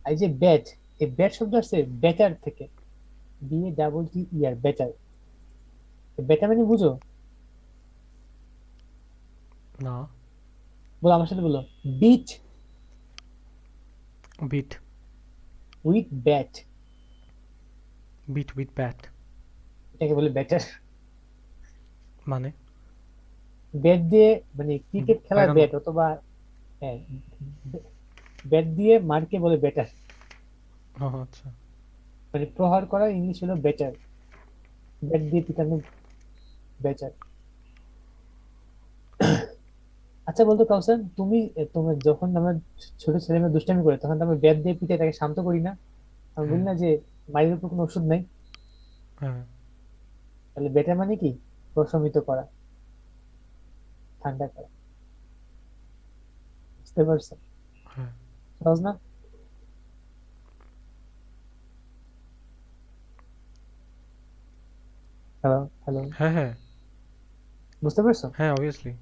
আর এই যে ব্যাট, এই ব্যাট শব্দ আসছে বেটার থেকে, B A double T E R, better. Better মানে বুঝো? না। বলো আমার সাথে বলো, beat beat. With bat, beat with bat. এটাকে বলে ব্যাটার। মানে? ব্যাট দিয়ে মানে ক্রিকেট খেলার বাইরানো। ব্যাট অথবা, হ্যাঁ, ব্যাট দিয়ে মারকে বলে ব্যাটার। ও আচ্ছা। মানে প্রহার করা ইংলিশ হলো ব্যাটার, ব্যাট দিয়ে পিটানো ব্যাটার। আচ্ছা বলতো কাউসান, তুমি তোমার যখন আমরা ছোট ছেলে মেয়ে দুষ্টামি করে তখন তো আমরা ব্যাট দিয়ে পিটে তাকে শান্ত করি না? আমি বলি হ্যাঁ না যে মায়ের উপর কোনো ওষুধ নাই? হ্যাঁ তাহলে ব্যাটার মানে কি? প্রশমিত করা, ঠান্ডা করা। বুঝতে পারছো? হ্যাঁ সহজ না? হ্যালো হ্যালো, হ্যাঁ হ্যাঁ বুঝতে পারছো? হ্যাঁ অবভিয়াসলি।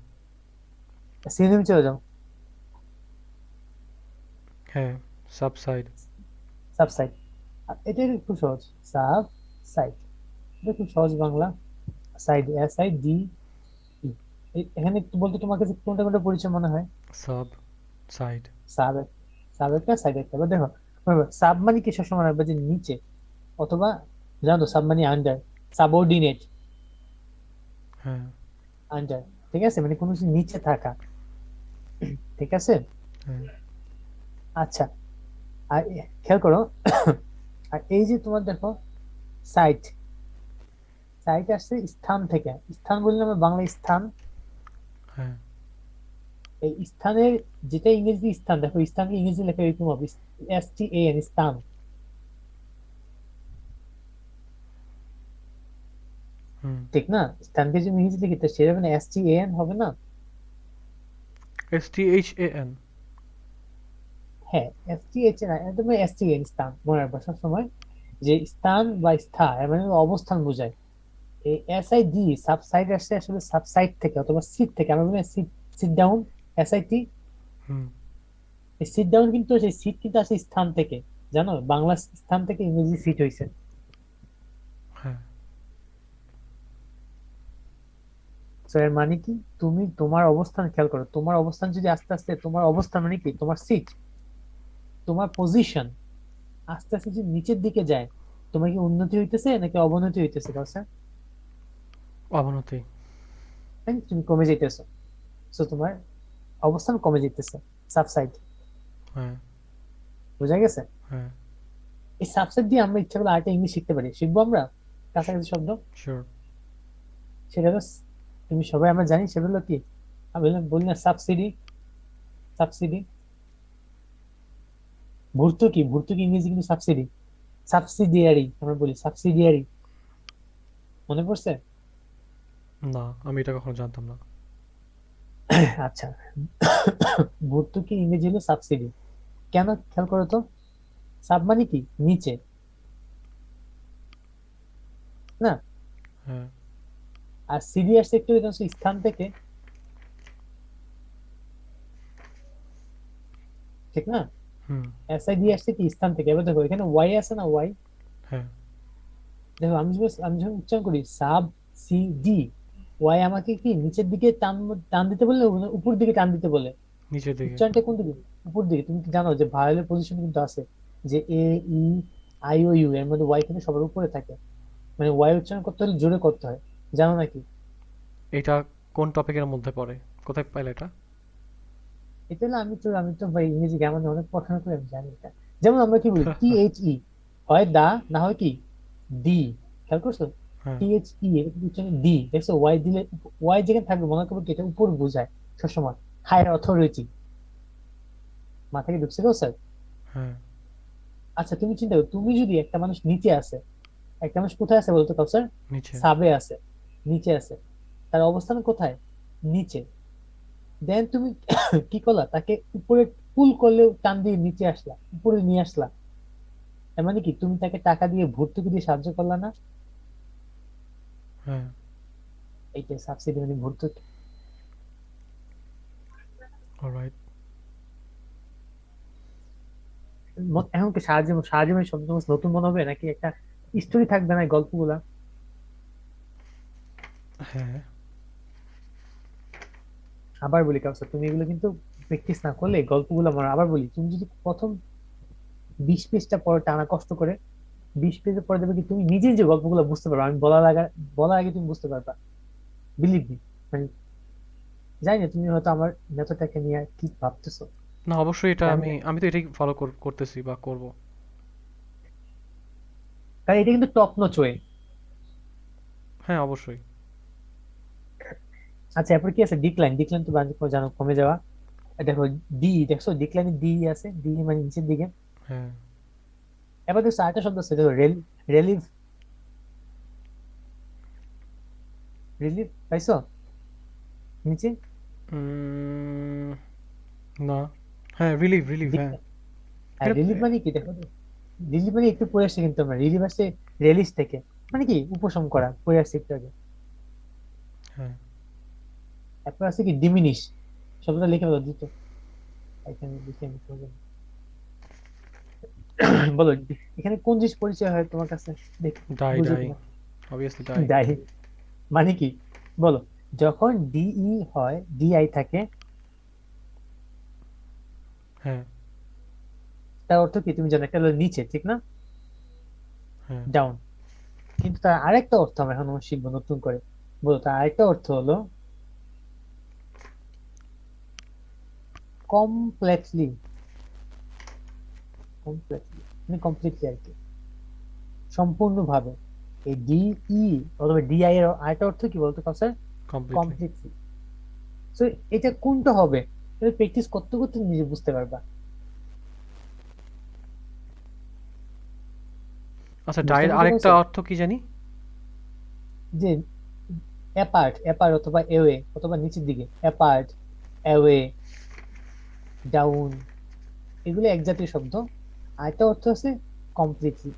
সিনোনিম চলে যাও। হ্যাঁ, সাবসাইড। সাবসাইড, এটা খুব সহজ। সাব সাইড, এটা খুব সহজ বাংলা। Side, SID। এখানে একটু বলতে তোমার কাছে কোনটা কোনটা পরিচয় মনে হয়? Sub side. সাব, সাব একটা, সাইড একটা। এবার দেখো সাব মানে কি সবসময় রাখবে যে নিচে, অথবা জানো তো সাব মানে আন্ডার, সাবঅর্ডিনেট, হ্যাঁ আন্ডার। ঠিক আছে, মানে কোনো কিছু নিচে থাকা। ঠিক আছে। হ্যাঁ আচ্ছা, আর খেয়াল করো, আর এই যে তোমার দেখো সাইট, সাইট আসছে স্থান থেকে। স্থান বললে আমরা বাংলা স্থান, হ্যাঁ। এই স্থানের যেটা ইংরেজি স্থান, দেখো স্থানকে ইংরেজি লেখা এরকম হবে, STAN, স্থান। হুম। ঠিক না? স্থানকে যদি ইংরেজি লিখি তো সেটা মানে STAN হবে না? STHAN। হ্যাঁ, STH না, একদম STN, স্থান মনে রাখবা সবসময়। যে স্থান বা স্থা এর মানে হলো অবস্থান বোঝায়। এই SID, সাবসাইড আসছে আসলে সাবসাইড থেকে অথবা সিট থেকে। আমরা বলি সিট, সিট ডাউন, SIT। হুম। এই সিট ডাউন কিন্তু, সেই সিট কিন্তু আসে স্থান থেকে। জানো, বাংলা স্থান থেকে ইংরেজি সিট হয়েছে। হ্যাঁ। তো এর মানে কি? তুমি তোমার অবস্থান খেয়াল করো, তোমার অবস্থান যদি আস্তে আস্তে, তোমার অবস্থান মানে কি তোমার সিট, তোমার পজিশন আস্তে আস্তে যদি নিচের দিকে যায়, তোমার কি উন্নতি হইতেছে নাকি অবনতি হইতেছে কাছে? অবনতি। তাই না? তুমি কমে যাইতেছো। তো তোমার অবস্থান কমে যাইতেছে, সাবসাইড। হ্যাঁ বোঝা গেছে? হ্যাঁ। এই সাবসেট দিয়ে আমরা ইচ্ছা করলে আরেকটা ইংলিশ শিখতে পারি, শিখবো আমরা কাছাকাছি শব্দ। শিওর। সেটা হলো তুমি সবাই আমরা জানি, সেটা হলো কি, আমি বলি না সাবসিডি, সাবসিডি। ভর্তুকি, ভর্তুকি ইংরেজি কিন্তু সাবসিডি, সাবসিডিয়ারি আমরা বলি, সাবসিডিয়ারি। মনে পড়ছে? না, আমি এটা কখনো জানতাম না। আচ্ছা, ভর্তুকি ইংরেজি হলো সাবসিডি। কেন খেয়াল করো তো, সাব মানে কি নিচে, না? হ্যাঁ আর সিডি আসছে একটু স্থান থেকে, ঠিক না? হুম। এসআই দিয়ে আসছে কি স্থান থেকে। এবার দেখো এখানে ওয়াই আছে না, ওয়াই। হ্যাঁ। দেখো আমি যখন উচ্চারণ করি সাব সি ডি, ওয়াই আমাকে কি নিচের দিকে টান টান দিতে বলে না উপর দিকে টান দিতে বলে? নিচের দিকে। উচ্চারণটা কোন দিকে? উপর দিকে। তুমি কি জানো যে ভায়োলের পজিশন কিন্তু আছে, যে এ ই আই ও ইউ এর মধ্যে ওয়াই কিন্তু সবার উপরে থাকে। মানে ওয়াই উচ্চারণ করতে হলে জোরে করতে হয়, জানো নাকি? এটা কোন টপিকের মধ্যে পড়ে? কোথায় পাইলে এটা? এটা হলো, আমি তো ভাই ইংরেজি গ্রামার অনেক পড়াশোনা করে আমি জানি এটা। যেমন আমরা কি বলি টি এইচ ই, হয় দা না হয় কি ডি, খেয়াল করছো? হ্যাঁ। টি এইচ ই এটা কিন্তু উচ্চারণ ডি, দেখছো? ওয়াই দিলে, ওয়াই যেখানে থাকবে মনে করবো কি এটা উপর বোঝায় সবসময়, হায়ার অথরিটি। মাথায় কি ঢুকছে কেউ স্যার? হ্যাঁ। আচ্ছা তুমি চিন্তা করো, তুমি যদি একটা মানুষ নিচে আছে, একটা মানুষ কোথায় আছে বলতো কাউসার? নিচে। সাবে আছে, নিচে আছে, তার অবস্থান কোথায়? নিচে। দেন তুমি কি করলা, তাকে উপরে পুল করলেও টান দিয়ে নিচে আসলা, উপরে নিয়ে আসলা। তার মানে কি তুমি তাকে টাকা দিয়ে ভর্তুকি দিয়ে সাহায্য করলা না? হ্যাঁ। এইটাই সাবসিডি, মানে ভর্তুকি। অলরাইট। এখন কি সাহায্য সাহায্য মানে শব্দ নতুন মনে হবে নাকি একটা স্টোরি থাকবে না এই গল্পগুলা? হ্যাঁ। আবার বলি কাউসার, তুমি এগুলো কিন্তু প্র্যাকটিস না করলে এই গল্পগুলো মনে, আবার বলি তুমি যদি প্রথম 20 পেজটা পড়ো টানা কষ্ট করে, 20 পেজের পরে দেবে কি তুমি নিজেই যে গল্পগুলো বুঝতে পারবে, আমি বলার আগে তুমি বুঝতে পারবা, বিলিভ মি। মানে জানি না তুমি হয়তো আমার মেথডটাকে নিয়ে কি ভাবতেছো, না, অবশ্যই এটা জানি আমি না। আমি তো এটাই ফলো করতেছি বা করব। কারণ এটা কিন্তু টপ নচ ওয়ে। হ্যাঁ, অবশ্যই। আচ্ছা এরপর কি আছে? ডিক্লাইন। ডিক্লাইন তো জানো, কমে যাওয়া। আর দেখো ডি, দেখছো ডিক্লাইনে ডি আছে, ডি মানে নিচের দিকে। হ্যাঁ। এবার দেখছো আরেকটা শব্দ আছে, দেখো রেলিভ। রিলিভ পাইছো নিচে? উম, না। হ্যাঁ, রিলিভ রিলিভ, হ্যাঁ। হ্যাঁ এটা রিলিভ মানে কি দেখো, রিলিভ মানে একটু পড়ে আসছে কিন্তু আমরা, রিলিভ আসছে রেলিস থেকে, মানে কি উপশম করা, পড়ে আসছে একটু আগে। হ্যাঁ। তারপর আছে কি ডিমিনিশ, শব্দটা লিখে বলো দ্রুত। এখানে লিখে আমি করবো। বলো এখানে কোন জিনিস পরিচয় হয় তোমার কাছে, দেখ ডাই বুঝো ডাই। কিনা। Obviously die. ডাই মানে কি বলো? যখন ডিই হয়, ডিআই থাকে, হ্যাঁ। তার অর্থ কি তুমি জানো? একটা হলো নিচে, ঠিক না? হ্যাঁ। ডাউন। কিন্তু তার আরেকটা অর্থ আমরা এখন শিখবো নতুন করে। বলো তার আরেকটা অর্থ হলো কমপ্লিটলি। কমপ্লিটলি মানে কমপ্লিটলি আর কি, সম্পূর্ণভাবে। এই ডিই অথবা ডিআই এর আরেকটা অর্থ কি বলতো স্যার? কমপ্লিটলি। কমপ্লিটলি। তো এটা কোনটা হবে? এটা প্র্যাকটিস করতে করতে তুমি নিজে বুঝতে পারবা। আচ্ছা, বুঝতে ডায়ের পারছো আরেকটা স্যার? অর্থ কি জানি? যে অ্যাপার্ট, অ্যাপার্ট অথবা এওয়ে, অথবা নিচের দিকে অ্যাপার্ট, অ্যাওয়ে, ডাউন, এগুলো এক জাতীয় শব্দ। আরেকটা অর্থ আছে কমপ্লিটলি।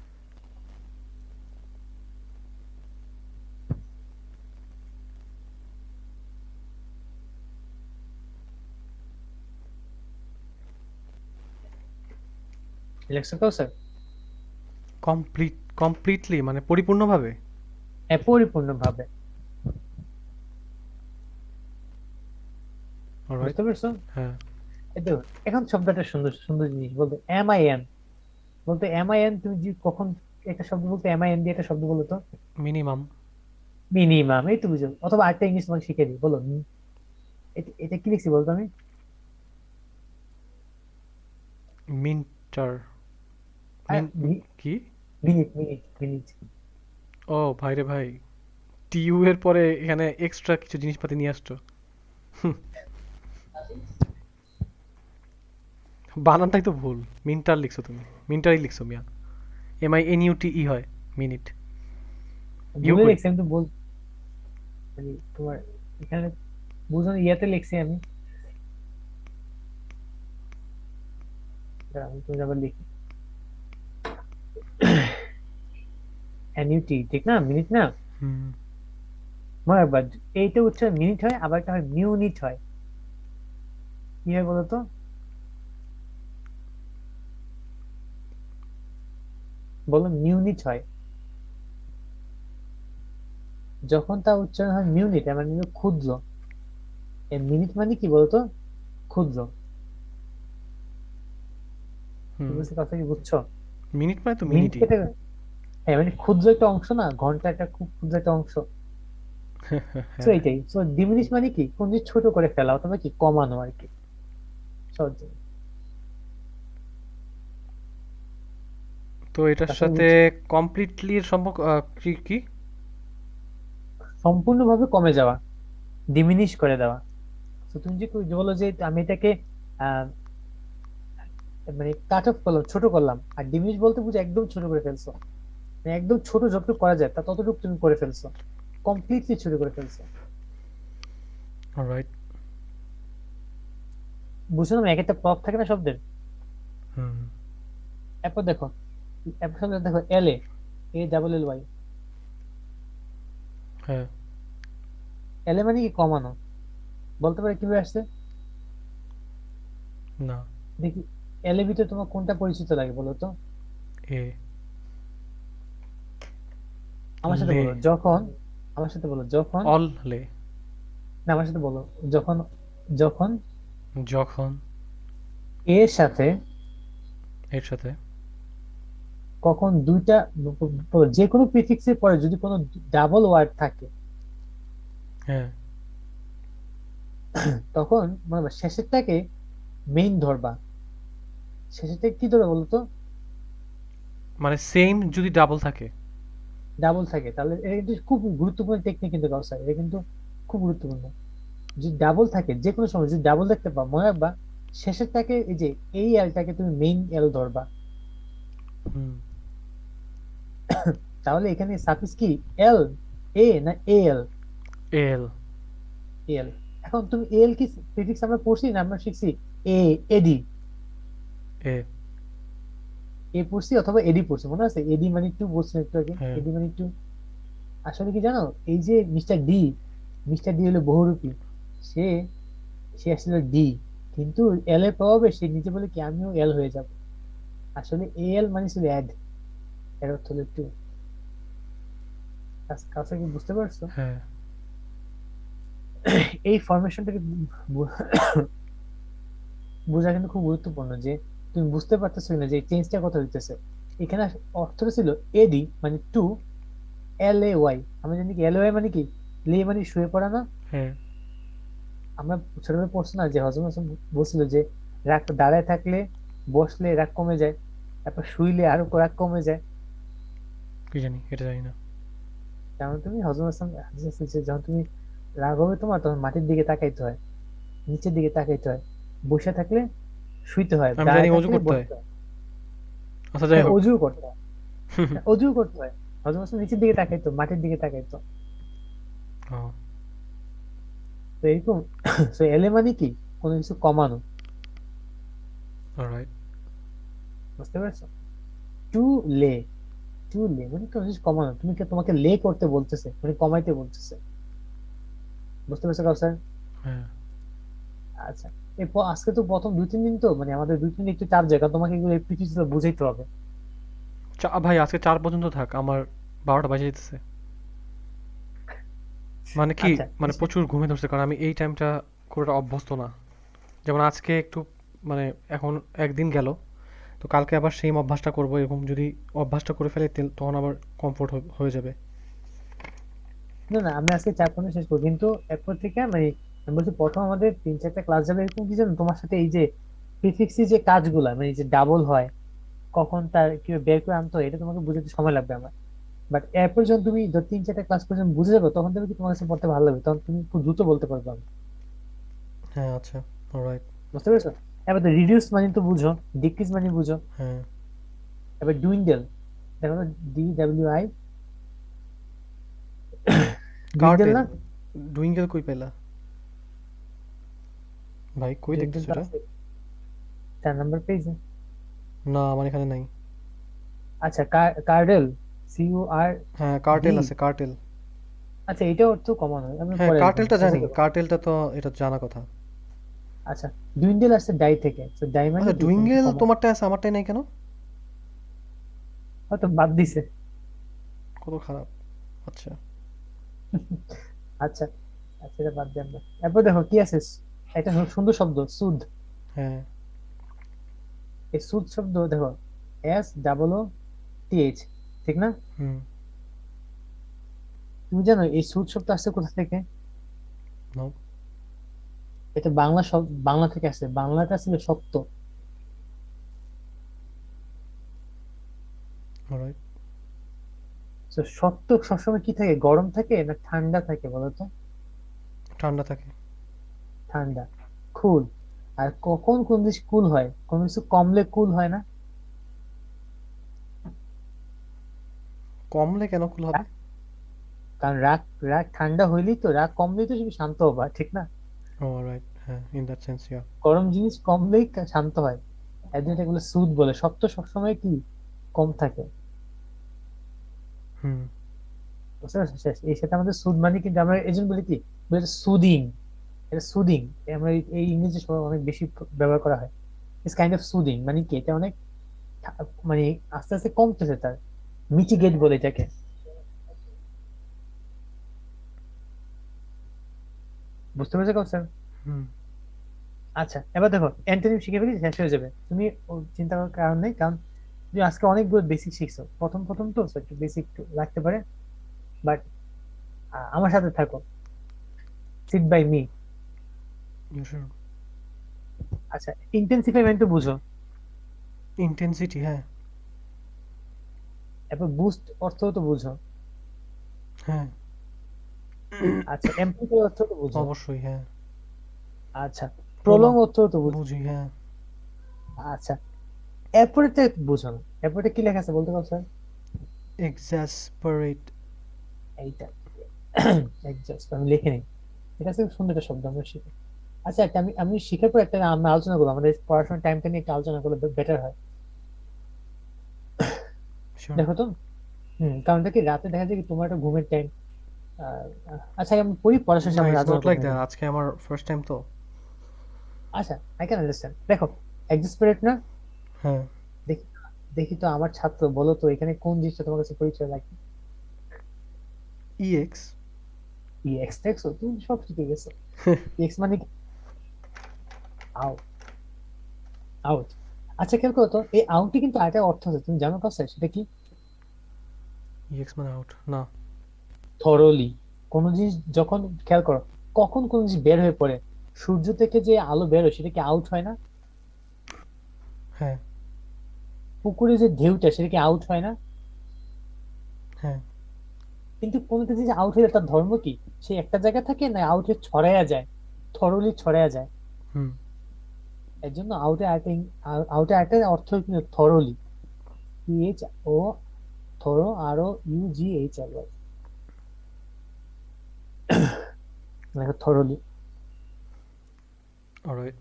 লেখছো তো স্যার? কমপ্লিটলি মানে পরিপূর্ণভাবে। হ্যাঁ পরিপূর্ণভাবে। অলরাইট। বুঝতে পারছো? হ্যাঁ। এই দেখো এখন শব্দটা সুন্দর সুন্দর জিনিস বলতে এম আই এন, বলতে এম আই এন, তুমি যে কখন একটা শব্দ বলতে এম আই এন দিয়ে একটা শব্দ বলো তো। মিনিমাম। মিনিমাম, এই তো বুঝো। অথবা আরেকটা ইংলিশ তোমাকে শিখে দিই, বলো এটা কি লিখছি বলতো আমি? মিন্টার। মিন কি? Minute minute minute. ও ভাইরে ভাই, টিইউ এর পরে এখানে এক্সট্রা কিছু জিনিসপাতি নিয়ে আসছো। হুম, বানানটাই তো ভুল। মিন্টার লিখছো তুমি। মিন্টারই লিখছো মিয়া। MINUTE হয়। মিনিট। ইউ ভুলে কই? লিখছি আমি তো বল, মানে তোমার এখানে বুঝো ইয়াতে লিখছি আমি। দাঁড়াও, আমি তুমি আবার লিখি। এনইউটি ঠিক না, মিনিট না? হুম। মনে রাখবা, এইটা হচ্ছে মিনিট হয়, আবার একটা হয় মিউনিট হয়। কি হয় বলতো? বলো মিউনিট হয়, যখন তা উচ্চারণ হয় মিউনিট মানে হলো ক্ষুদ্র। এই মিনিট মানে কি বলতো? ক্ষুদ্র। কি হুম। বলছি, কথা কি বুঝছো? মিনিট মানে তো মিনিট মিনিটই। কেটে, হ্যাঁ মানে ক্ষুদ্র একটা অংশ না, ঘন্টা একটা খুব ক্ষুদ্র একটা অংশ। তো হ্যাঁ। এইটাই, তো ডিমিনিশ মানে কি কোন জিনিস ছোট করে ফেলা অথবা কি কমানো আর কি, সহজ জিনিস। তো এটার আশা করি সাথে বুঝছো। কমপ্লিটলি এর সম্পর্ক কি কি? সম্পূর্ণভাবে কমে যাওয়া, ডিমিনিশ করে দেওয়া। তো তুমি যে বলো যে আমি এটাকে আহ মানে কাট অফ করলাম, ছোট করলাম, আর ডিমিনিশ বলতে বুঝো একদম ছোট করে ফেলছো। মানে একদম ছোট যতটুকু করা যায় তা ততটুকু তুমি করে ফেলছো, কমপ্লিটলি ছোট করে ফেলছো। অলরাইট। বুঝছো না, এক একটা প্রপ থাকে না শব্দের। হুম। এরপর দেখো, এরপর শব্দ দেখো এল এ, এ ডাবল এল ওয়াই। হ্যাঁ। এল এ মানে কি কমানো, বলতে পারে কিভাবে আসছে? না। দেখি, এল এর ভিতরে তোমার কোনটা পরিচিত লাগে বলো তো? এ। আমার সাথে লে। বলো যখন, আমার সাথে বলো যখন, অল লে। না আমার সাথে বলো যখন, যখন যখন। এর সাথে এর সাথে। কখন দুইটা, যে কোনো প্রিফিক্সের পরে যদি কোনো ডাবল ওয়ার্ড থাকে, হ্যাঁ। তখন মানে শেষেরটাকে মেইন ধরবা। শেষেরটা কি ধরবে বলতো? মানে সেম যদি ডাবল থাকে। ডাবল থাকে, তাহলে এটা কিন্তু খুব গুরুত্বপূর্ণ টেকনিক কিন্তু ব্যবসায়, এটা কিন্তু খুব গুরুত্বপূর্ণ। যদি ডাবল থাকে যে কোনো সময় যদি ডাবল দেখতে পাও, মনে রাখবা শেষেরটাকে, এই যে এই এলটাকে তুমি মেইন এল ধরবা। হুম। তাহলে এখানে সাফিক্স কি, এল, এ না এ এল? এল। এল। এখন তুমি এল কি প্রিফিক্স আমরা পড়ছি না আমরা শিখছি? এ, এডি, এ। এ পড়ছি অথবা এডি পড়ছি, মনে আছে? এডি মানে টু বলছি একটু আগে, হ্যাঁ। এডি মানে টু। আসলে কি জানো, এই যে মিস্টার ডি, মিস্টার ডি হলো বহুরূপী। সে, সে আসলে ডি, কিন্তু এল এর প্রভাবে সে নিজে বলে কি আমিও এল হয়ে যাব। আসলে এ এল মানে ছিল অ্যাড, এর অর্থ হলো টু। কাছে কি বুঝতে পারছো? হ্যাঁ। এই ফরমেশনটাকে বোঝা কিন্তু খুব গুরুত্বপূর্ণ, যে তুমি বুঝতে পারতেছো না যে এই চেঞ্জটা কথা হইতেছে। এখানে অর্থটা ছিল এডি মানে টু, এল এ ওয়াই। আমরা জানি কি এল এ ওয়াই মানে কি, লে মানে শুয়ে পড়া না? হ্যাঁ। আমরা ছোটবেলায় পড়ছি না যে হজরত হাসান বলছিল যে রাগ দাঁড়ায় থাকলে, বসলে রাগ কমে যায়, তারপর শুইলে আরো রাগ কমে যায়। কি জানি, এটা জানি না। যেমন তুমি হজরত হাসান হাদিস আছে যে যখন তুমি রাগ হবে তোমার, তখন মাটির দিকে তাকাইতে হয়, নিচের দিকে তাকাইতে হয়, বসে থাকলে শুইতে হয়, আমি জানি দাঁড়ায় অজু থাকলে করতে হয়। বসতে হয়। আচ্ছা, যাই হ্যাঁ হোক। অজু করতে হয়, হ্যাঁ, অজু করতে হয়। হজরত হাসান নিচের দিকে তাকাইতো, মাটির দিকে তাকাইতো। ও। তো এরকম তো এলে মানে কি কোনো কিছু কমানো, অলরাইট। বুঝতে পারছো? টু লে, টু লে মানে কোনো কিছু কমানো, তুমি তোমাকে লে করতে বলতেছে মানে কমাইতে বলতেছে। বুঝতে পারছো কাউসার? হ্যাঁ। আচ্ছা, এরপর আজকে তো প্রথম দুই তিন দিন, তো মানে আমাদের দুই তিন দিন একটু চাপ যায়, কারণ তোমাকে এগুলো একটু বুঝাইতে হবে। ভাই আজকে 4 পর্যন্ত থাক, আমার 12টা বাজে যেতেছে। মানে কি, আচ্ছা মানে প্রচুর ঘুমে ধরছে, কারণ আমি এই টাইমটা খুব একটা অভ্যস্ত না। যেমন আজকে একটু মানে এখন একদিন গেল, তো কালকে আবার সেম অভ্যাসটা করব, এরকম যদি অভ্যাসটা করে ফেলে তখন আবার কমফোর্ট হয়ে যাবে। না না, আমি আজকে চার পর্যন্ত শেষ করবো, কিন্তু এরপর থেকে মানে আমি বলছি প্রথম আমাদের তিন চারটা ক্লাস যাবে এরকম কি জানো, তোমার সাথে এই যে প্রিফিক্সি যে কাজগুলা মানে এই যে ডাবল হয়, কখন তার কি বের করে আনতে হয়, এটা তোমাকে বুঝতে সময় লাগবে আমার। বাট এরপর যখন তুমি তিন চারটা ক্লাস পর্যন্ত বুঝে যাবে, তখন তুমি কি তোমার কাছে পড়তে ভালো লাগবে, তখন তুমি খুব দ্রুত বলতে পারবে আমি। হ্যাঁ, আচ্ছা। অলরাইট। বুঝতে পেরেছো? এবার তো রিডিউস মানে তো বুঝো, ডিক্রিজ মানে বুঝো। হ্যাঁ। এবার ডুইন্ডেল, দেখো তো, ডি ডাব্লিউ আই, ডুইন্ডেল কার্টেল। না? ডুইঙ্গেল কই পেলা? ভাই কই ডুইন্ডেল দেখতেছো তো এটা? আছে 4 নম্বর পেজে। না, আমার এখানে নাই। আচ্ছা, কার্ডেল, সি ইউ আর হ্যাঁ, ডি। কার্টেল আছে, কার্টেল। আচ্ছা এটা অর্থ কমানো, আমি হ্যাঁ, পরে লিখবো, কার্টেলটা আচ্ছা জানি, দেখো। কার্টেলটা তো এটা জানা কথা। আচ্ছা, ডুইন্ডেল আসছে ডাই থেকে, তো ডাই মানে আচ্ছা, কি কোনো কিছু ডুইঙ্গেল কমানো। তোমারটায় আছে, আমারটায় নাই কেন? হয়তো বাদ দিছে। কত খারাপ। আচ্ছা। আচ্ছা, আচ্ছা এটা বাদ দেন না। এরপর দেখো কি আছে, একটা সুন্দর শব্দ সুদ। হ্যাঁ। এই সুদ শব্দ দেখো, S double O T H, ঠিক না? হুম। তুমি জানো এই সুদ শব্দ আসছে কোথা থেকে? নো। এটা বাংলা শব্দ, বাংলা থেকে আসছে, বাংলাটা ছিল সত্য। অলরাইট। তো সত্য সবসময় কি থাকে, গরম থাকে না ঠান্ডা থাকে বলতো? ঠান্ডা থাকে। ঠান্ডা। কুল। আর কখন কোন জিনিস কুল হয়, কোন কিছু কমলে কুল হয় না? কমলে কেন কুল হবে? রাগ। কারণ রাগ, রাগ ঠান্ডা হইলেই তো, রাগ কমলেই তো তুমি শান্ত হবা, ঠিক না? ও রাইট, হ্যাঁ, ইন দ্যাট সেন্স, ইয়া। গরম জিনিস কমলেই শান্ত হয়। একদিন এগুলো সুদ বলে, সত্য সবসময় কি কম থাকে। হুম। বুঝতে পারছো? শেষ এই সাথে আমাদের সুদ মানে কিন্তু আমরা এই জন্য বলি কি, সুদিং। এটা সুদিং, আমরা এই ইংরেজি শব্দ অনেক বেশি ব্যবহার করা হয়। ইটস কাইন্ড অফ সুদিং, মানে কি এটা অনেক মানে আস্তে আস্তে কমতেছে তার, মিটিগেট বলে এটাকে। বুঝতে পেরেছো কনসেপ্ট? হুম। আচ্ছা এবার দেখো, অ্যান্টোনিম শিখে ফেলি শেষ হয়ে যাবে, তুমি চিন্তা করার কারণ নেই, কারণ তুমি আজকে অনেকগুলো বেসিক শিখছো, প্রথম প্রথম তো so একটু বেসিক লাগতে পারে, বাট আমার সাথে থাকো, sit by me. You sure? আচ্ছা, ইন্টেন্সিফাই মানে তো বুঝো। ইন্টেন্সিটি, হ্যাঁ। এরপর বুস্ট অর্থ তো বুঝো। হ্যাঁ। আচ্ছা, এমপ্লিফাই অর্থ তো বুঝো। অবশ্যই, হ্যাঁ। আচ্ছা, প্রলং। প্রলং অর্থ তো বুঝো। বুঝি, হ্যাঁ। আচ্ছা, এরপরে বুঝো না, এরপরে কি লেখা আছে বলতে পারছো? এক্সাসপারেট। এইটা একজাস্ট আমি লিখে নিই, এটা হচ্ছে সুন্দর একটা শব্দ আমরা শিখি। আচ্ছা, একটা আমি আমি শিখার পর একটা আমরা আলোচনা করবো, আমাদের পড়াশোনার টাইমটা নিয়ে একটা আলোচনা করলে বেটার হয়। শিওর। দেখো তো, কারণটা কি, রাতে দেখা যায় কি তোমার একটা ঘুমের টাইম। আচ্ছা আমি পড়ি, পড়ার শেষে না, আমরা ইটস আলোচনা নট করবো লাইক দ্যাট, কিন্তু। আজকে আমার ফার্স্ট টাইম তো। আচ্ছা, আই ক্যান আন্ডারস্ট্যান্ড। দেখো, এক্সপ্রেট না? হ্যাঁ। দেখি, দেখি তো আমার ছাত্র, বলো তো এখানে কোন জিনিসটা তোমার কাছে পরিচয় লাগে? ইএক্স। ই এক্স দেখছো, তুমি সব শিখে গেছো। এক্স মানে আউট, আউট। আচ্ছা খেয়াল করো তো, এই আউটই কিন্তু আরেকটা অর্থ আছে, তুমি জানো কাছে সেটা কি? ইএক্স মানে আউট না? থরলি। কোন জিনিস যখন, খেয়াল করো, কখন কোন জিনিস বের হয়ে পড়ে, সূর্য থেকে যে আলো বের হয় সেটা কি আউট হয় না? হ্যাঁ। পুকুরে যে ঢেউটা সেটা কি আউট হয় না? হ্যাঁ। কিন্তু কোন একটা জিনিস আউট হলে তার ধর্ম কি, সে একটা জায়গায় থাকে না আউট হয়ে ছড়াইয়া যায়, থরলি ছড়াইয়া যায়। হুম। এর জন্য আউটে একটা অর্থ কিন্তু thoroughly, H O, thorough R O U G H L Y, মানে থরলি। অলরাইট।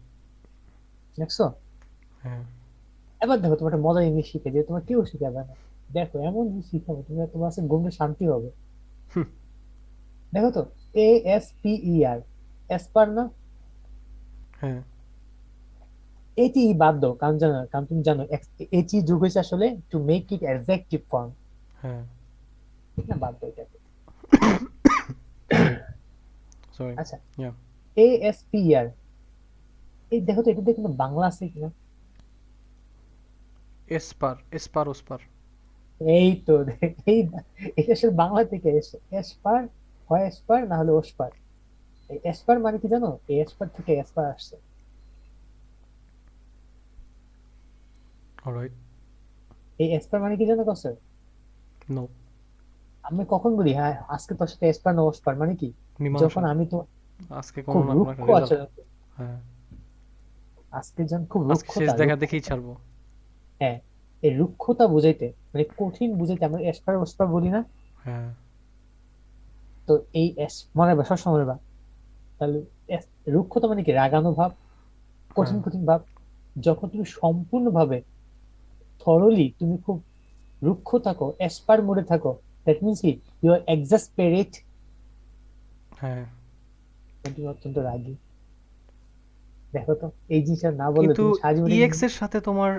দেখছো? হ্যাঁ। এবার দেখো, তোমার একটা মজার ইংলিশ শিখে যে তোমার কেউ শিখাবে না। দেখো এমন জিনিস শিখাবো, তুমি তোমার কাছে ঘুমে শান্তি হবে। হুম। দেখো তো, এ এস পি ই আর, এসপার না? হ্যাঁ। এটি বাদ দাও, কারণ জানো, কারণ তুমি জানো এটি যুগ হয়েছে আসলে to make it adjective form, হ্যাঁ। ঠিক না? বাদ দাও এটাকে। সরি। আচ্ছা, ইয়া। এ এস পি ই আর, এই দেখো তো, এটা দিয়ে কোনো বাংলা আছে কিনা? এসপার, এসপার ওসপার। এই তো এই, এটা আসলে বাংলা থেকে এসে, এসপার, হয় এসপার না হলে ওসপার। এই এসপার মানে কি জানো, এই এসপার থেকে এসপার আসছে। অলরাইট। এই এসপার মানে কি জানো কসে? নো। আমি কখন বলি হ্যাঁ আজকে তোর সাথে এসপার না ওসপার মানে কি, মীমাংসা। যখন আমি তো আজকে কোনো খুব না কোনো রুক্ষ একটা রেজাল্ট। আচরণ করি। হ্যাঁ। আজকে যখন খুব আজকে শেষ রুক্ষতা, দেখা দেখেই রুক্ষতা, ছাড়বো। হ্যাঁ, এই রুক্ষতা বুঝাইতে, মানে কঠিন বুঝাইতে আমরা এসপার ওসপার বলি না? হ্যাঁ। তো এই এস মনে রাখবা, সবসময় মনে রাখবা। তাহলে রুক্ষতা মানে কি, রাগানো ভাব, হ্যাঁ। কঠিন কঠিন ভাব। যখন তুমি সম্পূর্ণভাবে, থরলি তুমি খুব রুক্ষ থাকো, এসপার মোডে থাকো, দ্যাট মিনস কি, ইউ আর এক্সাসপেরেট, হ্যাঁ। তুমি অত্যন্ত রাগী। দেখো তো, এই জিনিসটা না বললে কিন্তু তুমি সারা জীবনে ইএক্স এর সাথে তোমার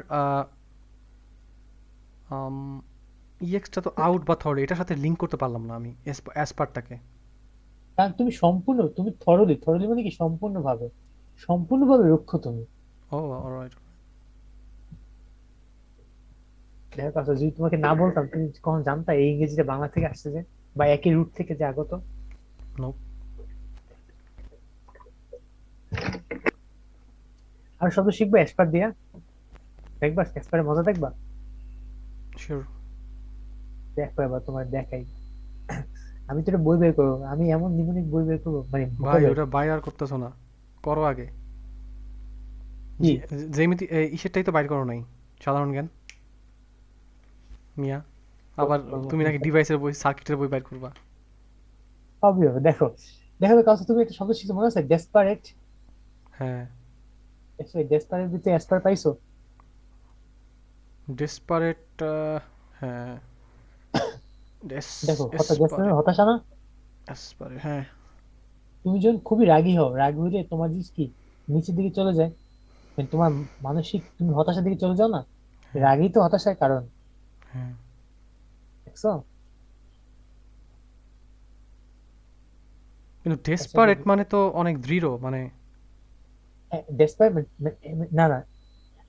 ইএক্সটা তো আউট বা থর্ড, এটার সাথে লিঙ্ক করতে পারলাম না আমি অ্যাসপার্টটাকে। কারণ তুমি সম্পূর্ণ, তুমি থরলি, থরলি মানে কি সম্পূর্ণভাবে, সম্পূর্ণভাবে রুক্ষ তুমি। ও অলরাইট। দেখো কথা, যদি তোমাকে না বলতাম তুমি কখন জানতা এই ইংরেজিটা বাংলা থেকে আসছে যে, বা একই রুট থেকে যে আগত। নো। আর শব্দ শিখবে এসপার দিয়া, দেখবা এসপারের মজা দেখবা। শিওর। দেখো এবার তোমার দেখাই, আমি তো এটা বই বের করবো, আমি এমন নিমনিক বই বের করবো মানে ভাই ভোকাবুলারি। ওটা বাইর আর করতেছো না, করো আগে। কি? যেমিতি ইসেরটাই তো বাইর করো নাই, সাধারণ জ্ঞান মিয়া। আবার তুমি নাকি ডিভাইসের বই, সার্কিটের বই বাইর করবা। সবই হবে দেখো। দেখো কাছে, তুমি একটা শব্দ শিখছো মনে আছে, ডেসপারেট। হ্যাঁ। ডেসপারেট ভিতরে এসপার পাইছো? ডেসপারেট। হ্যাঁ। দেখো ডেসপারেট ডেসপারেট। হতাশা না। ডেসপারেট, হ্যাঁ। তুমি যখন খুবই রাগী হও, রাগী হলে তোমার জিনিস কি নিচের দিকে চলে যায়, মানে তোমার মানসিক, তুমি হতাশার দিকে চলে যাও না। হ্যাঁ। রাগই তো হতাশার কারণ, হ্যাঁ। দেখছো? কিন্তু আচ্ছা, ডেসপারেট মানে তো অনেক দৃঢ় মানে। ডেসপারেট না না,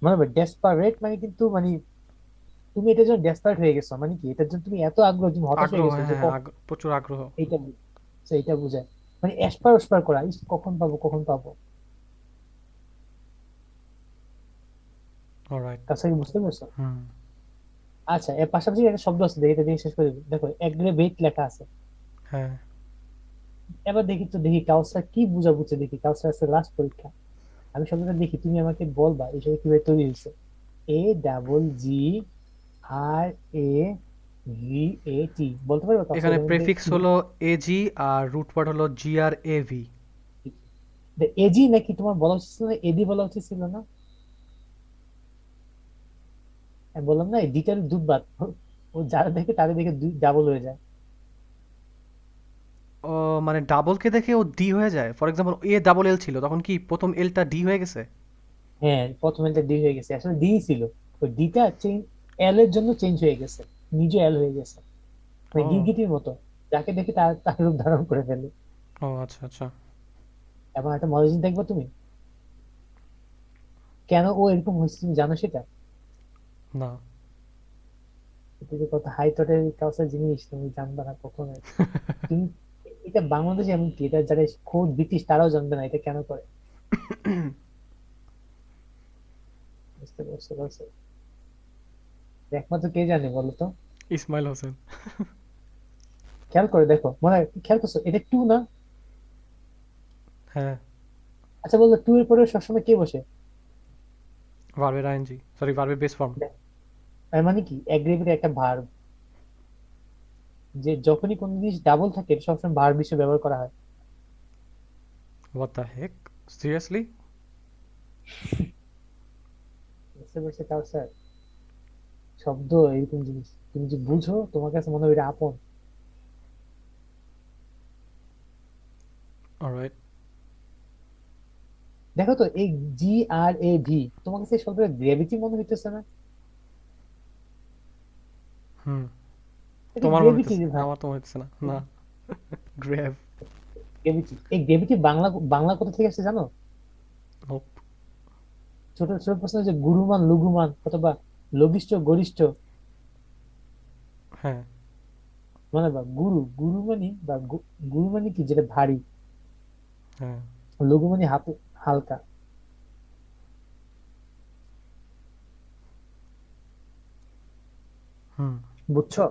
মানে ডেসপারেট মানে কিন্তু মানে তুমি এটার জন্য ডেসপারেট হয়ে গেছো, মানে কি এটার জন্য তুমি এত আগ্রহ, তুমি হতাশ হয়ে আগ্রহ, গেছো হ্যাঁ যে হ্যাঁ, প্রচুর আগ্রহ। এইটা এইটা বোঝায়, মানে এসপার ওসপার করা, ইস কখন পাবো কখন পাবো। অলরাইট। কাছে কি বুঝতে পারছো? হুম। আচ্ছা, এর পাশাপাশি একটা শব্দ আছে, দেখি এটা দিয়ে শেষ করে দিবি। দেখো এগ্রেভেট লেখা আছে। হ্যাঁ। এবার দেখি তো, দেখি কাউসার কি বুঝা বুঝছে, দেখি কাউসার আছে লাস্ট পরীক্ষা। আমি শব্দটা দেখি, তুমি আমাকে বলবা এই শব্দ কিভাবে তৈরি হয়েছে। AGR AVAT, বলতে পারবে কাউসার এখানে এর মধ্যে প্রেফিক্স কি? হলো এজি, আর রুট ওয়ার্ড হলো GRAV। এজি নাকি তোমার বলা উচিত ছিল না, এডি বলা উচিত ছিল না? আমি বললাম না, এই ডিটার দুধ ভাত, ও যারা দেখে তাদের দেখে ডাবল হয়ে যায়। ও মানে ডাবলকে দেখে ও ডি হয়ে যায়, ফর এক্সাম্পল ডাবল এল ছিল, তখন কি প্রথম এলটা ডি হয়ে গেছে? হ্যাঁ, প্রথমে এটা ডি হয়ে গেছে, আসলে ডি ছিল, ওই ডিটা চেঞ্জ, এল এর জন্য চেঞ্জ হয়ে গেছে, নিজে এল হয়ে গেছে, মানে ও। গিরগিটির মতো, যাকে দেখে তার তার রূপ ধারণ করে ফেলে। ও আচ্ছা আচ্ছা। এবং একটা মজার জিনিস দেখবো তুমি, কেন ও এরকম হয়েছে তুমি জানো সেটা? না। এটা যে কত হাই থটের কাউসার জিনিস, তুমি জানবে না কখনো। তুমি, এটা বাংলাদেশে এমন কি, এটা যারা খোদ ব্রিটিশ তারাও জানবে না এটা কেন করে। বুঝতে পারছো বলছো? একমাত্র কে জানে বলো তো? ইসমাইল হোসেন। খেয়াল করে দেখো, মনে হয় খেয়াল করছো এটা টু না? হ্যাঁ। আচ্ছা বললো, টু এর পরে সবসময় কে বসে? ভার্বের আইএনজি, সরি ভার্বের বেস ফর্ম। তার মানে কি অ্যাগ্রিগেট একটা ভার্ব, যে যখনই কোনো জিনিস ডাবল থাকে এটা সবসময় ভার্ব হিসেবে ব্যবহার করা হয়। What the Heck, seriously? বুঝতে পারছো তাও স্যার, শব্দ এরকম জিনিস, তুমি যে বুঝো তোমার কাছে মনে হয় এটা আপন। অলরাইট। দেখো তো এই GRAV, তোমার কাছে এই শব্দটা গ্র্যাভিটি মনে হইতেছে না? হুম। এটা তোমার মনে গ্র্যাভিটি হইতেছে, রে ভাই। আমার তো মনে হইতেছে না, না। গ্র্যাভ। গ্র্যাভিটি, এই গ্র্যাভিটি বাংলা, বাংলা কোথা থেকে আসছে জানো? নোপ। ছোট ছোট প্রশ্ন, যে গুরুমান লঘুমান অথবা লঘিষ্ঠ গরিষ্ঠ, হ্যাঁ। মানে বা গুরু, গুরু মানে বা গুরু মানে কি যেটা ভারী, হ্যাঁ। লঘু মানে হালকা। হুম। বুঝছো?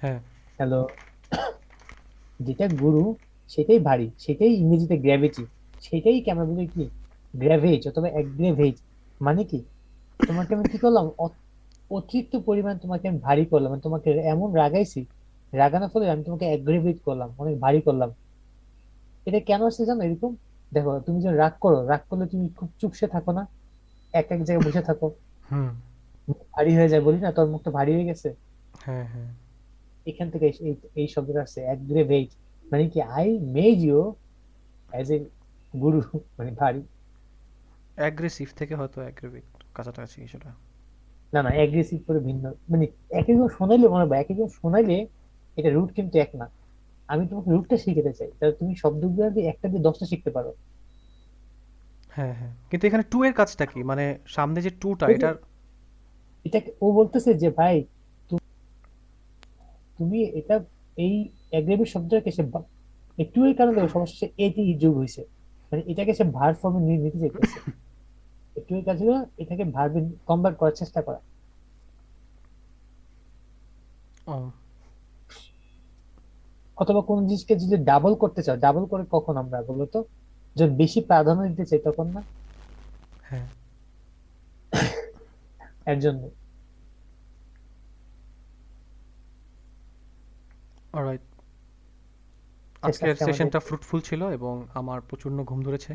হ্যাঁ। হ্যালো, যেটা গুরু সেটাই ভারী, সেটাই ইংরেজিতে গ্র্যাভিটি, সেটাই কি আমরা বলি কি গ্র্যাভেজ অথবা অ্যাগ্রেভেজ। মানে কি তোমাকে আমি কি করলাম, অতিরিক্ত পরিমাণ তোমাকে আমি ভারী করলাম, মানে তোমাকে এমন রাগাইছি, রাগানোর ফলে আমি তোমাকে অ্যাগ্রেভেট করলাম, অনেক ভারী করলাম। এটা কেন আসছে জানো এরকম? দেখো তুমি যখন রাগ করো, রাগ করলে তুমি খুব চুপসে থাকো না, এক এক জায়গায় বসে থাকো, হুম। মুখ ভারী হয়ে যায়, বলি না তোর মুখটা ভারী হয়ে গেছে। হ্যাঁ হ্যাঁ। এখান থেকে এই শব্দটা আসছে অ্যাগ্রেভেট, মানে কি I made you as a guru, মানে ভারী। অ্যাগ্রেসিভ থেকে হয়তো অ্যাগ্রেভিট কাছাকাছি কিছুটা। না না, অ্যাগ্রেসিভ করে ভিন্ন, মানে এক একজন শোনাইলে মনে হয় এক একজন শোনাইলে এটা রুট কিন্তু এক না। আমি তোমাকে রুটটা শিখাতে চাই, তাহলে তুমি শব্দগুলো দিয়ে একটা দিয়ে 10টা শিখতে পারো। হ্যাঁ হ্যাঁ, কিন্তু এখানে টু এর কাজটা কি, মানে সামনে যে টুটা ওই যে এটার। এটা ও বলতেছে যে ভাই, তুমি এটা এই অ্যাগ্রেসিভ শব্দটাকে সে একটু এর কারণে দেখো সমস্যা এটি যোগ হয়েছে, মানে এটাকে সে ভার ফর্মে নিতে চাইতেছে। একটু এর কাজ হলো এটাকে ভার্বে কনভার্ট করার চেষ্টা করা। ও অথবা কোন জিনিসকে যদি ডাবল করতে চাও, ডাবল করে কখন আমরা বলো তো, যখন বেশি প্রাধান্য দিতে চাই তখন না। হ্যাঁ। এর জন্য। অলরাইট, শেষ আজকের আজকে আমাদের। সেশনটা ফ্রুটফুল ছিল এবং আমার প্রচণ্ড ঘুম ধরেছে।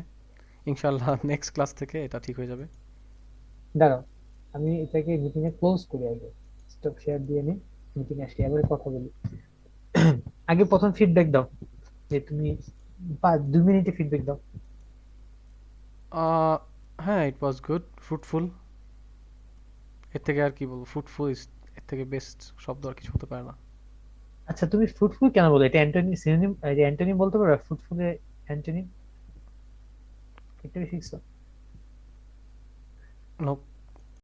ইনশাল্লাহ নেক্সট ক্লাস থেকে এটা ঠিক হয়ে যাবে। দাঁড়াও, আমি এটাকে মিটিং এ ক্লোজ করি আগে, স্টপ শেয়ার দিয়ে নিই, মিটিং এ শেয়ার করে কথা বলি। আগে প্রথম ফিডব্যাক দাও, যে তুমি 2 মিনিটে ফিডব্যাক দাও। আহ, হ্যাঁ, ইট ওয়াজ গুড, ফ্রুটফুল। এর থেকে আর কি বলবো, ফ্রুটফুল ইজ, এর থেকে বেস্ট শব্দ আর কিছু হতে পারে না। আচ্ছা, তুমি ফ্রুটফুল কেন বলো? এটা অ্যান্টোনি সিনোনিম, অ্যান্টোনিম বলতে পারো ফ্রুটফুলের অ্যান্টোনিম? এটা শিখছো? নো।